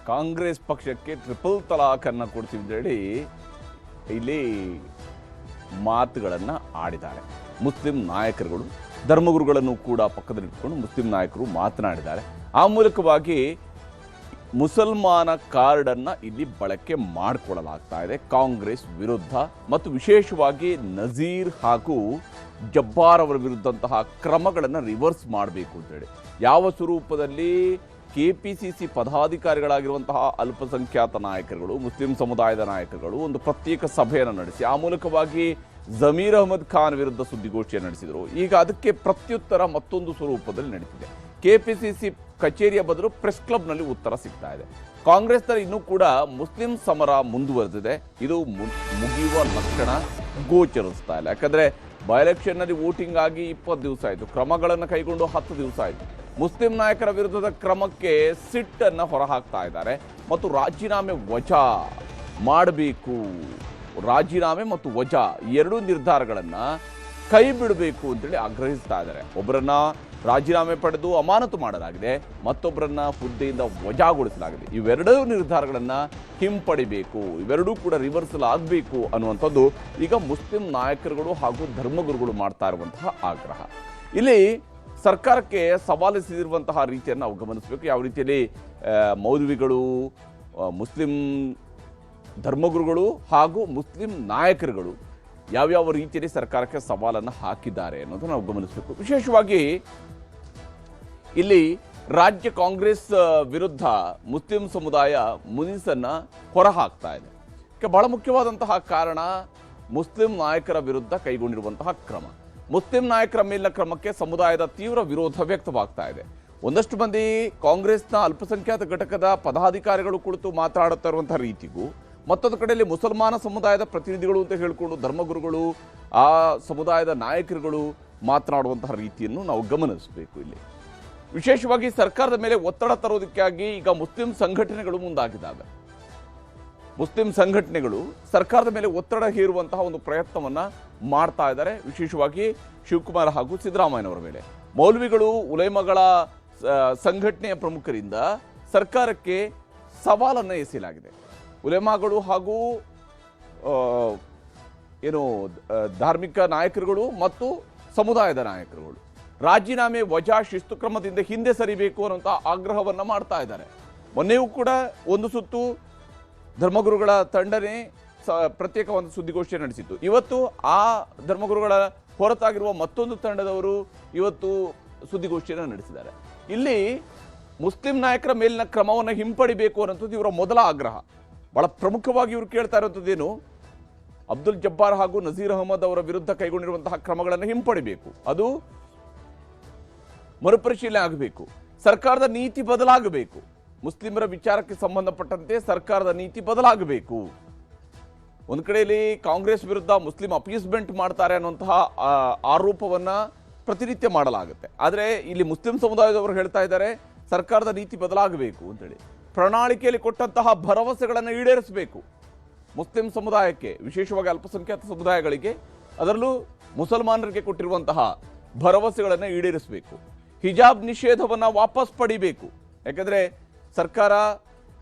ಕಾಂಗ್ರೆಸ್ ಪಕ್ಷಕ್ಕೆ ಟ್ರಿಪಲ್ ತಲಾಖ್ ಅನ್ನು ಕೊಡ್ತೀವಿ ಅಂತೇಳಿ ಇಲ್ಲಿ ಮಾತುಗಳನ್ನು ಆಡಿದ್ದಾರೆ. ಮುಸ್ಲಿಂ ನಾಯಕರುಗಳು, ಧರ್ಮಗುರುಗಳನ್ನು ಕೂಡ ಪಕ್ಕದಲ್ಲಿಟ್ಟುಕೊಂಡು ಮುಸ್ಲಿಂ ನಾಯಕರು ಮಾತನಾಡಿದ್ದಾರೆ. ಆ ಮೂಲಕವಾಗಿ ಮುಸಲ್ಮಾನ ಕಾರ್ಡನ್ನು ಇಲ್ಲಿ ಬಳಕೆ ಮಾಡಿಕೊಳ್ಳಲಾಗ್ತಾ ಇದೆ ಕಾಂಗ್ರೆಸ್ ವಿರುದ್ಧ, ಮತ್ತು ವಿಶೇಷವಾಗಿ ನಜೀರ್ ಹಾಗೂ ಜಬ್ಬಾರ್ ಅವರ ವಿರುದ್ಧಂತಹ ಕ್ರಮಗಳನ್ನು ರಿವರ್ಸ್ ಮಾಡಬೇಕು ಅಂತೇಳಿ ಯಾವ ಸ್ವರೂಪದಲ್ಲಿ ಕೆಪಿಸಿಸಿ ಪದಾಧಿಕಾರಿಗಳಾಗಿರುವಂತಹ ಅಲ್ಪಸಂಖ್ಯಾತ ನಾಯಕರುಗಳು, ಮುಸ್ಲಿಂ ಸಮುದಾಯದ ನಾಯಕರುಗಳು ಒಂದು ಪ್ರತ್ಯೇಕ ಸಭೆಯನ್ನು ನಡೆಸಿ ಆ ಮೂಲಕವಾಗಿ ಜಮೀರ್ ಅಹಮದ್ ಖಾನ್ ವಿರುದ್ಧ ಸುದ್ದಿಗೋಷ್ಠಿಯನ್ನು ನಡೆಸಿದರು. ಈಗ ಅದಕ್ಕೆ ಪ್ರತ್ಯುತ್ತರ ಮತ್ತೊಂದು ಸ್ವರೂಪದಲ್ಲಿ ನಡೀತಿದೆ. ಕೆಪಿಸಿಸಿ ಕಚೇರಿಯ ಬದಲು ಪ್ರೆಸ್ ಕ್ಲಬ್ನಲ್ಲಿ ಉತ್ತರ ಸಿಗ್ತಾ ಇದೆ. ಕಾಂಗ್ರೆಸ್ನಲ್ಲಿ ಇನ್ನೂ ಕೂಡ ಮುಸ್ಲಿಂ ಸಮರ ಮುಂದುವರೆದಿದೆ. ಇದು ಮುಗಿಯುವ ಲಕ್ಷಣ ಗೋಚರಿಸ್ತಾ ಇಲ್ಲ. ಯಾಕಂದರೆ ಬೈ ಎಲೆಕ್ಷನ್ನಲ್ಲಿ ವೋಟಿಂಗ್ ಆಗಿ 20 ದಿವಸ ಆಯಿತು, ಕ್ರಮಗಳನ್ನು ಕೈಗೊಂಡು 10 ದಿವಸ ಆಯಿತು. ಮುಸ್ಲಿಂ ನಾಯಕರ ವಿರುದ್ಧದ ಕ್ರಮಕ್ಕೆ ಸಿಟ್ಟನ್ನು ಹೊರಹಾಕ್ತಾ ಇದ್ದಾರೆ ಮತ್ತು ರಾಜೀನಾಮೆ ವಜಾ ಮಾಡಬೇಕು, ರಾಜೀನಾಮೆ ಮತ್ತು ವಜಾ ಎರಡೂ ನಿರ್ಧಾರಗಳನ್ನು ಕೈ ಬಿಡಬೇಕು ಅಂತೇಳಿ ಆಗ್ರಹಿಸ್ತಾ ಇದ್ದಾರೆ. ಒಬ್ಬರನ್ನ ರಾಜೀನಾಮೆ ಪಡೆದು ಅಮಾನತು ಮಾಡಲಾಗಿದೆ, ಮತ್ತೊಬ್ಬರನ್ನ ಹುದ್ದೆಯಿಂದ ವಜಾಗೊಳಿಸಲಾಗಿದೆ. ಇವೆರಡೂ ನಿರ್ಧಾರಗಳನ್ನು ಹಿಂಪಡಿಬೇಕು, ಇವೆರಡೂ ಕೂಡ ರಿವರ್ಸಲ್ ಆಗಬೇಕು ಅನ್ನುವಂಥದ್ದು ಈಗ ಮುಸ್ಲಿಂ ನಾಯಕರುಗಳು ಹಾಗೂ ಧರ್ಮಗುರುಗಳು ಮಾಡ್ತಾ ಇರುವಂತಹ ಆಗ್ರಹ. ಇಲ್ಲಿ ಸರ್ಕಾರಕ್ಕೆ ಸವಾಲಿಸಿರುವಂತಹ ರೀತಿಯನ್ನು ನಾವು ಗಮನಿಸಬೇಕು. ಯಾವ ರೀತಿಯಲ್ಲಿ ಮೌಲ್ವಿಗಳು, ಮುಸ್ಲಿಂ ಧರ್ಮಗುರುಗಳು ಹಾಗೂ ಮುಸ್ಲಿಂ ನಾಯಕರುಗಳು ಯಾವ್ಯಾವ ರೀತಿಯಲ್ಲಿ ಸರ್ಕಾರಕ್ಕೆ ಸವಾಲನ್ನು ಹಾಕಿದ್ದಾರೆ ಅನ್ನೋದು ನಾವು ಗಮನಿಸಬೇಕು. ವಿಶೇಷವಾಗಿ ಇಲ್ಲಿ ರಾಜ್ಯ ಕಾಂಗ್ರೆಸ್ ವಿರುದ್ಧ ಮುಸ್ಲಿಂ ಸಮುದಾಯ ಮುನಿಸನ್ನು ಹೊರಹಾಕ್ತಾ ಇದೆ. ಬಹಳ ಮುಖ್ಯವಾದಂತಹ ಕಾರಣ ಮುಸ್ಲಿಂ ನಾಯಕರ ವಿರುದ್ಧ ಕೈಗೊಂಡಿರುವಂತಹ ಕ್ರಮ. ಮುಸ್ಲಿಂ ನಾಯಕರ ಮೇಲಿನ ಕ್ರಮಕ್ಕೆ ಸಮುದಾಯದ ತೀವ್ರ ವಿರೋಧ ವ್ಯಕ್ತವಾಗ್ತಾ ಇದೆ. ಒಂದಷ್ಟು ಮಂದಿ ಕಾಂಗ್ರೆಸ್ನ ಅಲ್ಪಸಂಖ್ಯಾತ ಘಟಕದ ಪದಾಧಿಕಾರಿಗಳು ಕುಳಿತು ಮಾತನಾಡುತ್ತಾ ಇರುವಂತಹ ರೀತಿಗೂ, ಮತ್ತೊಂದು ಕಡೆಯಲ್ಲಿ ಮುಸಲ್ಮಾನ ಸಮುದಾಯದ ಪ್ರತಿನಿಧಿಗಳು ಅಂತ ಹೇಳಿಕೊಂಡು ಧರ್ಮಗುರುಗಳು, ಆ ಸಮುದಾಯದ ನಾಯಕರುಗಳು ಮಾತನಾಡುವಂತಹ ರೀತಿಯನ್ನು ನಾವು ಗಮನಿಸಬೇಕು. ಇಲ್ಲಿ ವಿಶೇಷವಾಗಿ ಸರ್ಕಾರದ ಮೇಲೆ ಒತ್ತಡ ತರೋದಕ್ಕಾಗಿ ಈಗ ಮುಸ್ಲಿಂ ಸಂಘಟನೆಗಳು ಮುಂದಾಗಿದ್ದಾವೆ. ಮುಸ್ಲಿಂ ಸಂಘಟನೆಗಳು ಸರ್ಕಾರದ ಮೇಲೆ ಒತ್ತಡ ಹೇರುವಂತಹ ಒಂದು ಪ್ರಯತ್ನವನ್ನು ಮಾಡ್ತಾ ಇದ್ದಾರೆ. ವಿಶೇಷವಾಗಿ ಶಿವಕುಮಾರ್ ಹಾಗೂ ಸಿದ್ದರಾಮಯ್ಯನವರ ಮೇಲೆ ಮೌಲ್ವಿಗಳು, ಉಲೇಮಗಳ ಸಂಘಟನೆಯ ಪ್ರಮುಖರಿಂದ ಸರ್ಕಾರಕ್ಕೆ ಸವಾಲನ್ನು ಎಸೆಯಲಾಗಿದೆ. ಉಲೇಮಾಗಳು ಹಾಗೂ ಧಾರ್ಮಿಕ ನಾಯಕರುಗಳು ಮತ್ತು ಸಮುದಾಯದ ನಾಯಕರುಗಳು ರಾಜೀನಾಮೆ ವಜಾ ಶಿಸ್ತು ಕ್ರಮದಿಂದ ಹಿಂದೆ ಸರಿಬೇಕು ಅನ್ನುವಂಥ ಆಗ್ರಹವನ್ನು ಮಾಡ್ತಾ ಇದ್ದಾರೆ. ಮೊನ್ನೆಯೂ ಕೂಡ ಒಂದು ಸುತ್ತು ಧರ್ಮಗುರುಗಳ ತಂಡನೇ ಪ್ರತ್ಯೇಕ ಒಂದು ಸುದ್ದಿಗೋಷ್ಠಿ ನಡೆಸಿತ್ತು. ಇವತ್ತು ಆ ಧರ್ಮಗುರುಗಳ ಹೊರತಾಗಿರುವ ಮತ್ತೊಂದು ತಂಡದವರು ಇವತ್ತು ಸುದ್ದಿಗೋಷ್ಠಿಯನ್ನು ನಡೆಸಿದ್ದಾರೆ. ಇಲ್ಲಿ ಮುಸ್ಲಿಂ ನಾಯಕರ ಮೇಲಿನ ಕ್ರಮವನ್ನು ಹಿಂಪಡಿಬೇಕು ಅನ್ನೋಂಥದ್ದು ಇವರ ಮೊದಲ ಆಗ್ರಹ. ಬಹಳ ಪ್ರಮುಖವಾಗಿ ಇವರು ಕೇಳ್ತಾ ಇರುವಂಥದ್ದೇನು, ಅಬ್ದುಲ್ ಜಬ್ಬಾರ್ ಹಾಗೂ ನಜೀರ್ ಅಹಮದ್ ಅವರ ವಿರುದ್ಧ ಕೈಗೊಂಡಿರುವಂತಹ ಕ್ರಮಗಳನ್ನು ಹಿಂಪಡಿಬೇಕು, ಅದು ಮರುಪರಿಶೀಲನೆ ಆಗಬೇಕು, ಸರ್ಕಾರದ ನೀತಿ ಬದಲಾಗಬೇಕು, ಮುಸ್ಲಿಮರ ವಿಚಾರಕ್ಕೆ ಸಂಬಂಧಪಟ್ಟಂತೆ ಸರ್ಕಾರದ ನೀತಿ ಬದಲಾಗಬೇಕು. ಒಂದು ಕಡೆಯಲ್ಲಿ ಕಾಂಗ್ರೆಸ್ ವಿರುದ್ಧ ಮುಸ್ಲಿಂ ಅಪೀಸ್ಮೆಂಟ್ ಮಾಡ್ತಾರೆ ಅನ್ನುವಂತಹ ಆರೋಪವನ್ನು ಪ್ರತಿನಿತ್ಯ ಮಾಡಲಾಗುತ್ತೆ. ಆದರೆ ಇಲ್ಲಿ ಮುಸ್ಲಿಂ ಸಮುದಾಯದವರು ಹೇಳ್ತಾ ಇದ್ದಾರೆ ಸರ್ಕಾರದ ನೀತಿ ಬದಲಾಗಬೇಕು ಅಂತೇಳಿ. ಪ್ರಣಾಳಿಕೆಯಲ್ಲಿ ಕೊಟ್ಟಂತಹ ಭರವಸೆಗಳನ್ನು ಈಡೇರಿಸಬೇಕು. ಮುಸ್ಲಿಂ ಸಮುದಾಯಕ್ಕೆ, ವಿಶೇಷವಾಗಿ ಅಲ್ಪಸಂಖ್ಯಾತ ಸಮುದಾಯಗಳಿಗೆ, ಅದರಲ್ಲೂ ಮುಸಲ್ಮಾನರಿಗೆ ಕೊಟ್ಟಿರುವಂತಹ ಭರವಸೆಗಳನ್ನು ಈಡೇರಿಸಬೇಕು. ಹಿಜಾಬ್ ನಿಷೇಧವನ್ನು ವಾಪಸ್ ಪಡಿಬೇಕು. ಯಾಕಂದರೆ ಸರ್ಕಾರ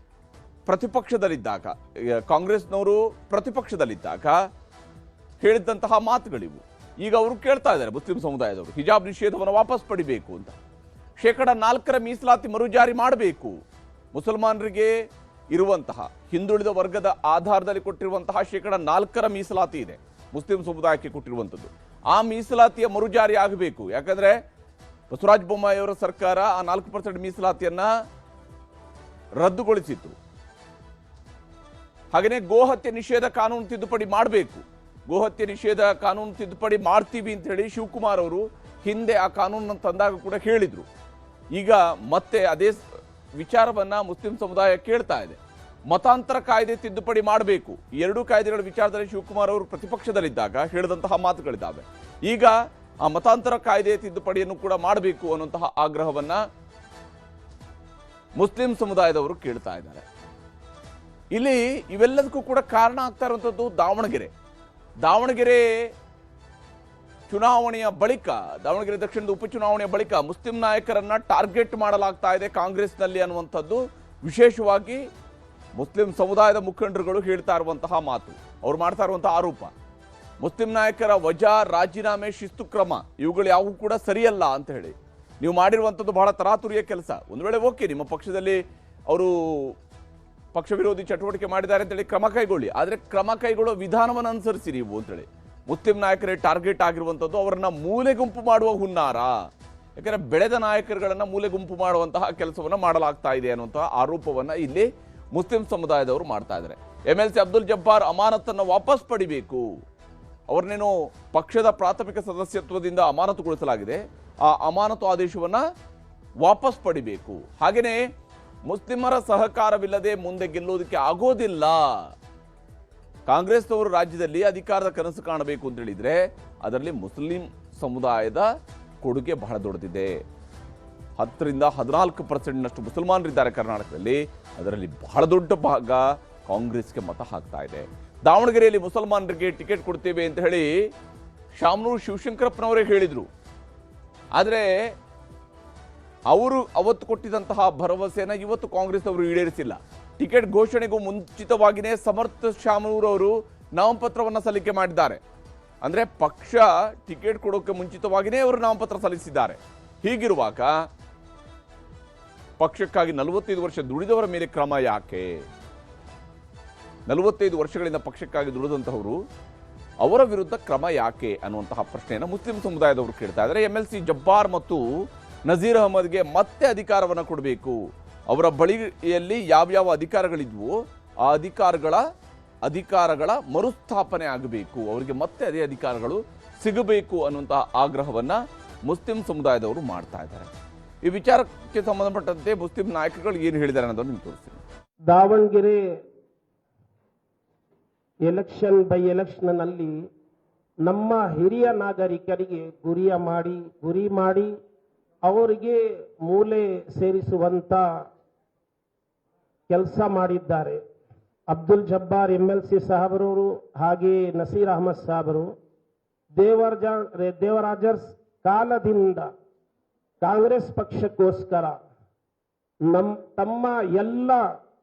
ಪ್ರತಿಪಕ್ಷದಲ್ಲಿದ್ದಾಗ, ಕಾಂಗ್ರೆಸ್ನವರು ಪ್ರತಿಪಕ್ಷದಲ್ಲಿದ್ದಾಗ ಹೇಳಿದಂತಹ ಮಾತುಗಳಿವು. ಈಗ ಅವರು ಕೇಳ್ತಾ ಇದ್ದಾರೆ ಮುಸ್ಲಿಂ ಸಮುದಾಯದವರು ಹಿಜಾಬ್ ನಿಷೇಧವನ್ನು ವಾಪಸ್ ಪಡಿಬೇಕು ಅಂತ. 4% ಮೀಸಲಾತಿ ಮರುಜಾರಿ ಮಾಡಬೇಕು. ಮುಸಲ್ಮಾನರಿಗೆ ಇರುವಂತಹ ಹಿಂದುಳಿದ ವರ್ಗದ ಆಧಾರದಲ್ಲಿ ಕೊಟ್ಟಿರುವಂತಹ 4% ಮೀಸಲಾತಿ ಇದೆ ಮುಸ್ಲಿಂ ಸಮುದಾಯಕ್ಕೆ ಕೊಟ್ಟಿರುವಂಥದ್ದು. ಆ ಮೀಸಲಾತಿಯ ಮರುಜಾರಿ ಆಗಬೇಕು. ಯಾಕಂದರೆ ಬಸವರಾಜ ಬೊಮ್ಮಾಯಿ ಅವರ ಸರ್ಕಾರ ಆ 4% ಮೀಸಲಾತಿಯನ್ನು ರದ್ದುಗೊಳಿಸಿತ್ತು. ಹಾಗೆಯೇ ಗೋಹತ್ಯೆ ನಿಷೇಧ ಕಾನೂನು ತಿದ್ದುಪಡಿ ಮಾಡಬೇಕು. ಗೋಹತ್ಯೆ ನಿಷೇಧ ಕಾನೂನು ತಿದ್ದುಪಡಿ ಮಾಡ್ತೀವಿ ಅಂತ ಹೇಳಿ ಶಿವಕುಮಾರ್ ಅವರು ಹಿಂದೆ ಆ ಕಾನೂನನ್ನು ತಂದಾಗ ಕೂಡ ಹೇಳಿದರು. ಈಗ ಮತ್ತೆ ಅದೇ ವಿಚಾರವನ್ನು ಮುಸ್ಲಿಂ ಸಮುದಾಯ ಕೇಳ್ತಾ ಇದೆ. ಮತಾಂತರ ಕಾಯ್ದೆ ತಿದ್ದುಪಡಿ ಮಾಡಬೇಕು. ಈ ಎರಡೂ ಕಾಯ್ದೆಗಳ ವಿಚಾರದಲ್ಲಿ ಶಿವಕುಮಾರ್ ಅವರು ಪ್ರತಿಪಕ್ಷದಲ್ಲಿದ್ದಾಗ ಹೇಳಿದಂತಹ ಮಾತುಗಳಿದ್ದಾವೆ. ಈಗ ಆ ಮತಾಂತರ ಕಾಯ್ದೆ ತಿದ್ದುಪಡಿಯನ್ನು ಕೂಡ ಮಾಡಬೇಕು ಅನ್ನುವಂತಹ ಆಗ್ರಹವನ್ನು ಮುಸ್ಲಿಂ ಸಮುದಾಯದವರು ಕೇಳ್ತಾ ಇದ್ದಾರೆ. ಇಲ್ಲಿ ಇವೆಲ್ಲದಕ್ಕೂ ಕೂಡ ಕಾರಣ ಆಗ್ತಾ ಇರುವಂಥದ್ದು ದಾವಣಗೆರೆ ಚುನಾವಣೆಯ ಬಳಿಕ, ದಾವಣಗೆರೆ ದಕ್ಷಿಣದ ಉಪಚುನಾವಣೆಯ ಬಳಿಕ ಮುಸ್ಲಿಂ ನಾಯಕರನ್ನ ಟಾರ್ಗೆಟ್ ಮಾಡಲಾಗ್ತಾ ಇದೆ ಕಾಂಗ್ರೆಸ್ನಲ್ಲಿ ಅನ್ನುವಂಥದ್ದು ವಿಶೇಷವಾಗಿ ಮುಸ್ಲಿಂ ಸಮುದಾಯದ ಮುಖಂಡರುಗಳು ಹೇಳ್ತಾ ಇರುವಂತಹ ಮಾತು, ಅವ್ರು ಮಾಡ್ತಾ ಇರುವಂತಹ ಆರೋಪ, ಮುಸ್ಲಿಂ ನಾಯಕರ ವಜಾ, ರಾಜೀನಾಮೆ, ಶಿಸ್ತು ಕ್ರಮ ಇವುಗಳು ಯಾವುವು ಕೂಡ ಸರಿಯಲ್ಲ ಅಂತ ಹೇಳಿ. ನೀವು ಮಾಡಿರುವಂಥದ್ದು ಬಹಳ ತರಾತುರಿಯ ಕೆಲಸ. ಒಂದು ವೇಳೆ ಓಕೆ, ನಿಮ್ಮ ಪಕ್ಷದಲ್ಲಿ ಅವರು ಪಕ್ಷ ವಿರೋಧಿ ಚಟುವಟಿಕೆ ಮಾಡಿದ್ದಾರೆ ಅಂತೇಳಿ ಕ್ರಮ ಕೈಗೊಳ್ಳಿ, ಆದರೆ ಕ್ರಮ ಕೈಗೊಳ್ಳುವ ವಿಧಾನವನ್ನು ಅನುಸರಿಸಿ ನೀವು ಅಂತೇಳಿ. ಮುಸ್ಲಿಂ ನಾಯಕರೇ ಟಾರ್ಗೆಟ್ ಆಗಿರುವಂಥದ್ದು, ಅವರನ್ನ ಮೂಲೆ ಗುಂಪು ಮಾಡುವ ಹುನ್ನಾರ. ಯಾಕಂದರೆ ಬೆಳೆದ ನಾಯಕರುಗಳನ್ನು ಮೂಲೆ ಗುಂಪು ಮಾಡುವಂತಹ ಕೆಲಸವನ್ನು ಮಾಡಲಾಗ್ತಾ ಇದೆ ಅನ್ನುವಂತಹ ಆರೋಪವನ್ನು ಇಲ್ಲಿ ಮುಸ್ಲಿಂ ಸಮುದಾಯದವರು ಮಾಡ್ತಾ ಇದ್ದಾರೆ. MLC ಅಬ್ದುಲ್ ಜಬ್ಬಾರ್ ಅಮಾನತನ್ನು ವಾಪಸ್ ಪಡಿಬೇಕು. ಅವರನ್ನೇನು ಪಕ್ಷದ ಪ್ರಾಥಮಿಕ ಸದಸ್ಯತ್ವದಿಂದ ಅಮಾನತುಗೊಳಿಸಲಾಗಿದೆ, ಆ ಅಮಾನತು ಆದೇಶವನ್ನು ವಾಪಸ್ ಪಡಿಬೇಕು. ಹಾಗೆಯೇ ಮುಸ್ಲಿಮರ ಸಹಕಾರವಿಲ್ಲದೆ ಮುಂದೆ ಗೆಲ್ಲೋದಕ್ಕೆ ಆಗೋದಿಲ್ಲ. ಕಾಂಗ್ರೆಸ್ನವರು ರಾಜ್ಯದಲ್ಲಿ ಅಧಿಕಾರದ ಕನಸು ಕಾಣಬೇಕು ಅಂತ ಹೇಳಿದ್ರೆ ಅದರಲ್ಲಿ ಮುಸ್ಲಿಂ ಸಮುದಾಯದ ಕೊಡುಗೆ ಬಹಳ ದೊಡ್ಡದಿದೆ. 10ರಿಂದ 14% ಮುಸಲ್ಮಾನರಿದ್ದಾರೆ ಕರ್ನಾಟಕದಲ್ಲಿ. ಅದರಲ್ಲಿ ಬಹಳ ದೊಡ್ಡ ಭಾಗ ಕಾಂಗ್ರೆಸ್ಗೆ ಮತ ಹಾಕ್ತಾ ಇದೆ. ದಾವಣಗೆರೆಯಲ್ಲಿ ಮುಸಲ್ಮಾನರಿಗೆ ಟಿಕೆಟ್ ಕೊಡ್ತೇವೆ ಅಂತ ಹೇಳಿ ಶಾಮನೂರು ಶಿವಶಂಕರಪ್ಪನವರೇ ಹೇಳಿದರು. ಆದರೆ ಅವರು ಅವತ್ತು ಕೊಟ್ಟಿದ್ದಂತಹ ಭರವಸೆಯನ್ನು ಇವತ್ತು ಕಾಂಗ್ರೆಸ್ ಅವರು ಈಡೇರಿಸಿಲ್ಲ. ಟಿಕೆಟ್ ಘೋಷಣೆಗೂ ಮುಂಚಿತವಾಗಿಯೇ ಸಮರ್ಥ ಶಾಮನೂರು ಅವರು ನಾಮಪತ್ರವನ್ನು ಸಲ್ಲಿಕೆ ಮಾಡಿದ್ದಾರೆ. ಅಂದರೆ ಪಕ್ಷ ಟಿಕೆಟ್ ಕೊಡೋಕೆ ಮುಂಚಿತವಾಗಿಯೇ ಅವರು ನಾಮಪತ್ರ ಸಲ್ಲಿಸಿದ್ದಾರೆ. ಹೀಗಿರುವಾಗ ಪಕ್ಷಕ್ಕಾಗಿ 45 ವರ್ಷ ದುಡಿದವರ ಮೇಲೆ ಕ್ರಮ ಯಾಕೆ? 45 ವರ್ಷಗಳಿಂದ ಪಕ್ಷಕ್ಕಾಗಿ ದುಡಿದಂತಹವರು, ಅವರ ವಿರುದ್ಧ ಕ್ರಮ ಯಾಕೆ ಅನ್ನುವಂತಹ ಪ್ರಶ್ನೆಯನ್ನು ಮುಸ್ಲಿಂ ಸಮುದಾಯದವರು ಕೇಳ್ತಾ ಇದ್ದಾರೆ. MLC ಜಬ್ಬಾರ್ ಮತ್ತು ನಜೀರ್ ಅಹಮದ್ಗೆ ಮತ್ತೆ ಅಧಿಕಾರವನ್ನು ಕೊಡಬೇಕು. ಅವರ ಬಳಿಯಲ್ಲಿ ಯಾವ್ಯಾವ ಅಧಿಕಾರಗಳಿದ್ವು ಆ ಅಧಿಕಾರಗಳ ಮರುಸ್ಥಾಪನೆ ಆಗಬೇಕು. ಅವರಿಗೆ ಮತ್ತೆ ಅದೇ ಅಧಿಕಾರಗಳು ಸಿಗಬೇಕು ಅನ್ನುವಂತಹ ಆಗ್ರಹವನ್ನು ಮುಸ್ಲಿಂ ಸಮುದಾಯದವರು ಮಾಡ್ತಾ ಇದ್ದಾರೆ. ಈ ವಿಚಾರಕ್ಕೆ ಸಂಬಂಧಪಟ್ಟಂತೆ ಮುಸ್ಲಿಂ ನಾಯಕರುಗಳು ಏನು ಹೇಳಿದ್ದಾರೆ ಅನ್ನೋದನ್ನು ನಿಮ್ಗೆ ತೋರಿಸ್ತೀನಿ. ದಾವಣಗೆರೆ ಎಲೆಕ್ಷನ್ ಬೈ ಎಲೆಕ್ಷನ್ ನಲ್ಲಿ ನಮ್ಮ ಹಿರಿಯ ನಾಗರಿಕರಿಗೆ ಗುರಿ ಮಾಡಿ ಅವರಿಗೆ ಮೂಲೆ ಸೇರಿಸುವಂತ ಕೆಲಸ ಮಾಡಿದ್ದಾರೆ. ಅಬ್ದುಲ್ ಜಬ್ಬಾರ್ MLC ಸಾಹಬರವರು ಹಾಗೆ ನಸೀರ್ ಅಹಮದ್ ಸಾಹಬರು ದೇವರಾಜರ್ಸ್ ಕಾಲದಿಂದ ಕಾಂಗ್ರೆಸ್ ಪಕ್ಷಕ್ಕೋಸ್ಕರ ತಮ್ಮ ಎಲ್ಲ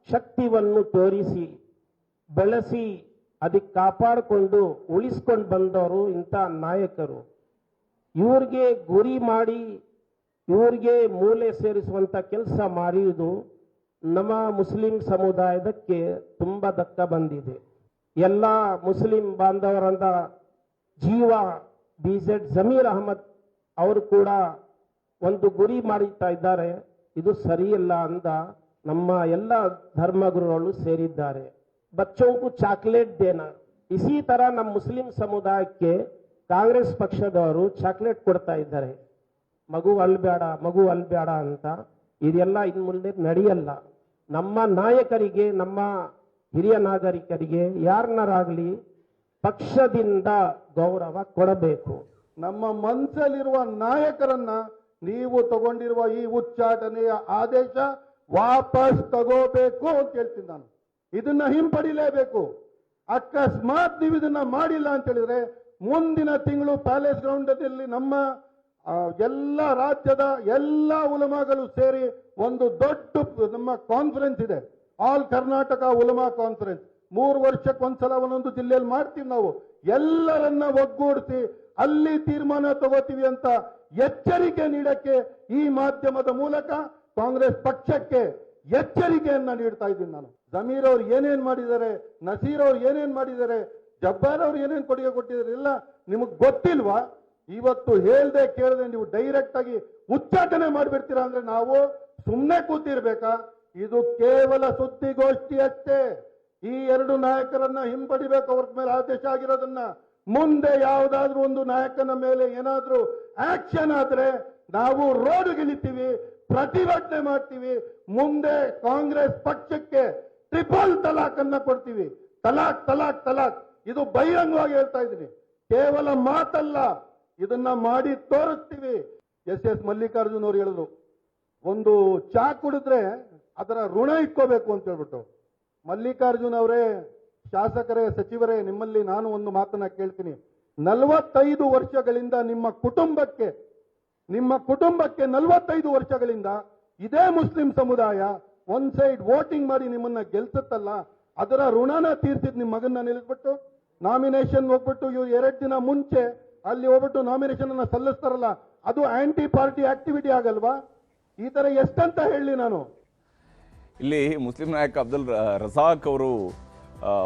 ಶಕ್ತಿಯನ್ನು ತೋರಿಸಿ ಬೆಳೆಸಿ ಅದಕ್ಕೆ ಕಾಪಾಡಿಕೊಂಡು ಉಳಿಸ್ಕೊಂಡು ಬಂದವರು ಇಂಥ ನಾಯಕರು. ಇವ್ರಿಗೆ ಗುರಿ ಮಾಡಿ ಇವ್ರಿಗೆ ಮೂಲೆ ಸೇರಿಸುವಂತ ಕೆಲಸ ಮಾಡಿರುವುದು ನಮ್ಮ ಮುಸ್ಲಿಂ ಸಮುದಾಯದಕ್ಕೆ ತುಂಬ ಧಕ್ಕ ಬಂದಿದೆ. ಎಲ್ಲ ಮುಸ್ಲಿಂ ಬಾಂಧವರಂದ ಜೀವ BZ ಜಮೀರ್ ಅಹಮದ್ ಅವರು ಕೂಡ ಒಂದು ಗುರಿ ಮಾಡುತ್ತಾ ಇದ್ದಾರೆ. ಇದು ಸರಿಯಲ್ಲ ಅಂದ ನಮ್ಮ ಎಲ್ಲ ಧರ್ಮಗುರುಗಳು ಸೇರಿದ್ದಾರೆ. ಬಚ್ಚೋಂಕು ಚಾಕ್ಲೇಟ್ ದೇನಾ, ಇಸಿ ತರ ನಮ್ಮ ಮುಸ್ಲಿಂ ಸಮುದಾಯಕ್ಕೆ ಕಾಂಗ್ರೆಸ್ ಪಕ್ಷದವರು ಚಾಕ್ಲೇಟ್ ಕೊಡ್ತಾ ಇದ್ದಾರೆ. ಮಗು ಅಲ್ಬೇಡ ಅಂತ. ಇದೆಲ್ಲ ಇನ್ನು ಮುಂದೆ ನಡೆಯಲ್ಲ. ನಮ್ಮ ನಾಯಕರಿಗೆ, ನಮ್ಮ ಹಿರಿಯ ನಾಗರಿಕರಿಗೆ ಯಾರನ್ನಾರಾಗಲಿ ಪಕ್ಷದಿಂದ ಗೌರವ ಕೊಡಬೇಕು. ನಮ್ಮ ಮನಸ್ಸಲ್ಲಿರುವ ನಾಯಕರನ್ನ ನೀವು ತಗೊಂಡಿರುವ ಈ ಉಚ್ಚಾಟನೆಯ ಆದೇಶ ವಾಪಸ್ ತಗೋಬೇಕು ಅಂತ ಹೇಳ್ತೀನಿ ನಾನು. ಇದನ್ನ ಹಿಂಪಡಿಲೇಬೇಕು. ಅಕಸ್ಮಾತ್ ನೀವು ಇದನ್ನ ಮಾಡಿಲ್ಲ ಅಂತ ಹೇಳಿದ್ರೆ ಮುಂದಿನ ತಿಂಗಳು ಪ್ಯಾಲೇಸ್ ಗ್ರೌಂಡ್ನಲ್ಲಿ ನಮ್ಮ ಎಲ್ಲ ರಾಜ್ಯದ ಎಲ್ಲ ಉಲಮಾಗಳು ಸೇರಿ ಒಂದು ದೊಡ್ಡ ನಮ್ಮ ಕಾನ್ಫರೆನ್ಸ್ ಇದೆ, ಆಲ್ ಕರ್ನಾಟಕ ಉಲಮಾ ಕಾನ್ಫರೆನ್ಸ್. 3 ವರ್ಷಕ್ಕೊಂದ್ಸಲ ಒಂದೊಂದು ಜಿಲ್ಲೆಯಲ್ಲಿ ಮಾಡ್ತೀವಿ ನಾವು. ಎಲ್ಲರನ್ನ ಒಗ್ಗೂಡಿಸಿ ಅಲ್ಲಿ ತೀರ್ಮಾನ ತಗೋತೀವಿ ಅಂತ ಎಚ್ಚರಿಕೆ ನೀಡಕ್ಕೆ ಈ ಮಾಧ್ಯಮದ ಮೂಲಕ ಕಾಂಗ್ರೆಸ್ ಪಕ್ಷಕ್ಕೆ ಎಚ್ಚರಿಕೆಯನ್ನ ನೀಡ್ತಾ ಇದ್ದೀನಿ ನಾನು. ಜಮೀರ್ ಅವ್ರು ಏನೇನ್ ಮಾಡಿದ್ದಾರೆ, ನಸೀರ್ ಅವ್ರು ಏನೇನ್ ಮಾಡಿದ್ದಾರೆ, ಜಬ್ಬಾರ್ ಅವ್ರು ಏನೇನ್ ಕೊಡುಗೆ ಕೊಟ್ಟಿದ್ದಾರೆ ಎಲ್ಲ ನಿಮಗ್ ಗೊತ್ತಿಲ್ವಾ? ಇವತ್ತು ಹೇಳ್ದೆ ಕೇಳದೆ ನೀವು ಡೈರೆಕ್ಟ್ ಆಗಿ ಉಚ್ಚಾಟನೆ ಮಾಡಿಬಿಡ್ತೀರಾ ಅಂದ್ರೆ ನಾವು ಸುಮ್ಮನೆ ಕೂತಿರ್ಬೇಕಾ? ಇದು ಕೇವಲ ಸುದ್ದಿಗೋಷ್ಠಿ ಅಷ್ಟೇ. ಈ 2 ನಾಯಕರನ್ನ ಹಿಂಪಡಿಬೇಕು, ಅವ್ರ ಮೇಲೆ ಆದೇಶ ಆಗಿರೋದನ್ನ. ಮುಂದೆ ಯಾವುದಾದ್ರೂ ಒಂದು ನಾಯಕನ ಮೇಲೆ ಏನಾದ್ರೂ ಆಕ್ಷನ್ ಆದ್ರೆ ನಾವು ರೋಡ್ಗಿಳಿತೀವಿ, ಪ್ರತಿಭಟನೆ ಮಾಡ್ತೀವಿ. ಮುಂದೆ ಕಾಂಗ್ರೆಸ್ ಪಕ್ಷಕ್ಕೆ ಟ್ರಿಪಲ್ ತಲಾಕ್ ಅನ್ನ ಕೊಡ್ತೀವಿ. ತಲಾಕ್ ತಲಾಕ್ ತಲಾಕ್, ಇದು ಬಹಿರಂಗವಾಗಿ ಹೇಳ್ತಾ ಇದ್ದೀನಿ, ಕೇವಲ ಮಾತಲ್ಲ, ಇದನ್ನ ಮಾಡಿ ತೋರಿಸ್ತೀವಿ. SS ಮಲ್ಲಿಕಾರ್ಜುನ್ ಅವರು ಹೇಳಿದ್ರು, ಒಂದು ಚಾ ಕುಡಿದ್ರೆ ಅದರ ಋಣ ಇಟ್ಕೋಬೇಕು ಅಂತ ಹೇಳ್ಬಿಟ್ಟು. ಮಲ್ಲಿಕಾರ್ಜುನ್ ಅವರೇ, ಶಾಸಕರೇ, ಸಚಿವರೇ, ನಿಮ್ಮಲ್ಲಿ ನಾನು ಒಂದು ಮಾತನ್ನ ಕೇಳ್ತೀನಿ. 45 ವರ್ಷಗಳಿಂದ ನಿಮ್ಮ ಕುಟುಂಬಕ್ಕೆ 45 ವರ್ಷಗಳಿಂದ ಇದೇ ಮುಸ್ಲಿಂ ಸಮುದಾಯ ಒಂದ್ ಸೈಡ್ ವೋಟಿಂಗ್ ಮಾಡಿ ನಿಮ್ಮನ್ನ ಗೆಲ್ಸತ್ತಲ್ಲ, ಅದರ ಋಣನ ತೀರ್ಸಿದ್ ನಿಮ್ಮ ಮಗನ್ನ ನಿಲ್ಲಿಸ್ಬಿಟ್ಟು ನಾಮಿನೇಷನ್ ಹೋಗ್ಬಿಟ್ಟು ಇವ್ರು 2 ದಿನ ಮುಂಚೆ ಅಲ್ಲಿ ಹೋಗ್ಬಿಟ್ಟು ನಾಮಿನೇಷನ್ ಅನ್ನ ಸಲ್ಲಿಸ್ತಾರಲ್ಲ, ಅದು ಆಂಟಿ ಪಾರ್ಟಿ ಆಕ್ಟಿವಿಟಿ ಆಗಲ್ವಾ? ಈ ತರ ಎಷ್ಟಂತ ಹೇಳಿ ನಾನು. ಇಲ್ಲಿ ಮುಸ್ಲಿಂ ನಾಯಕ ಅಬ್ದುಲ್ ರಜಾಕ್ ಅವರು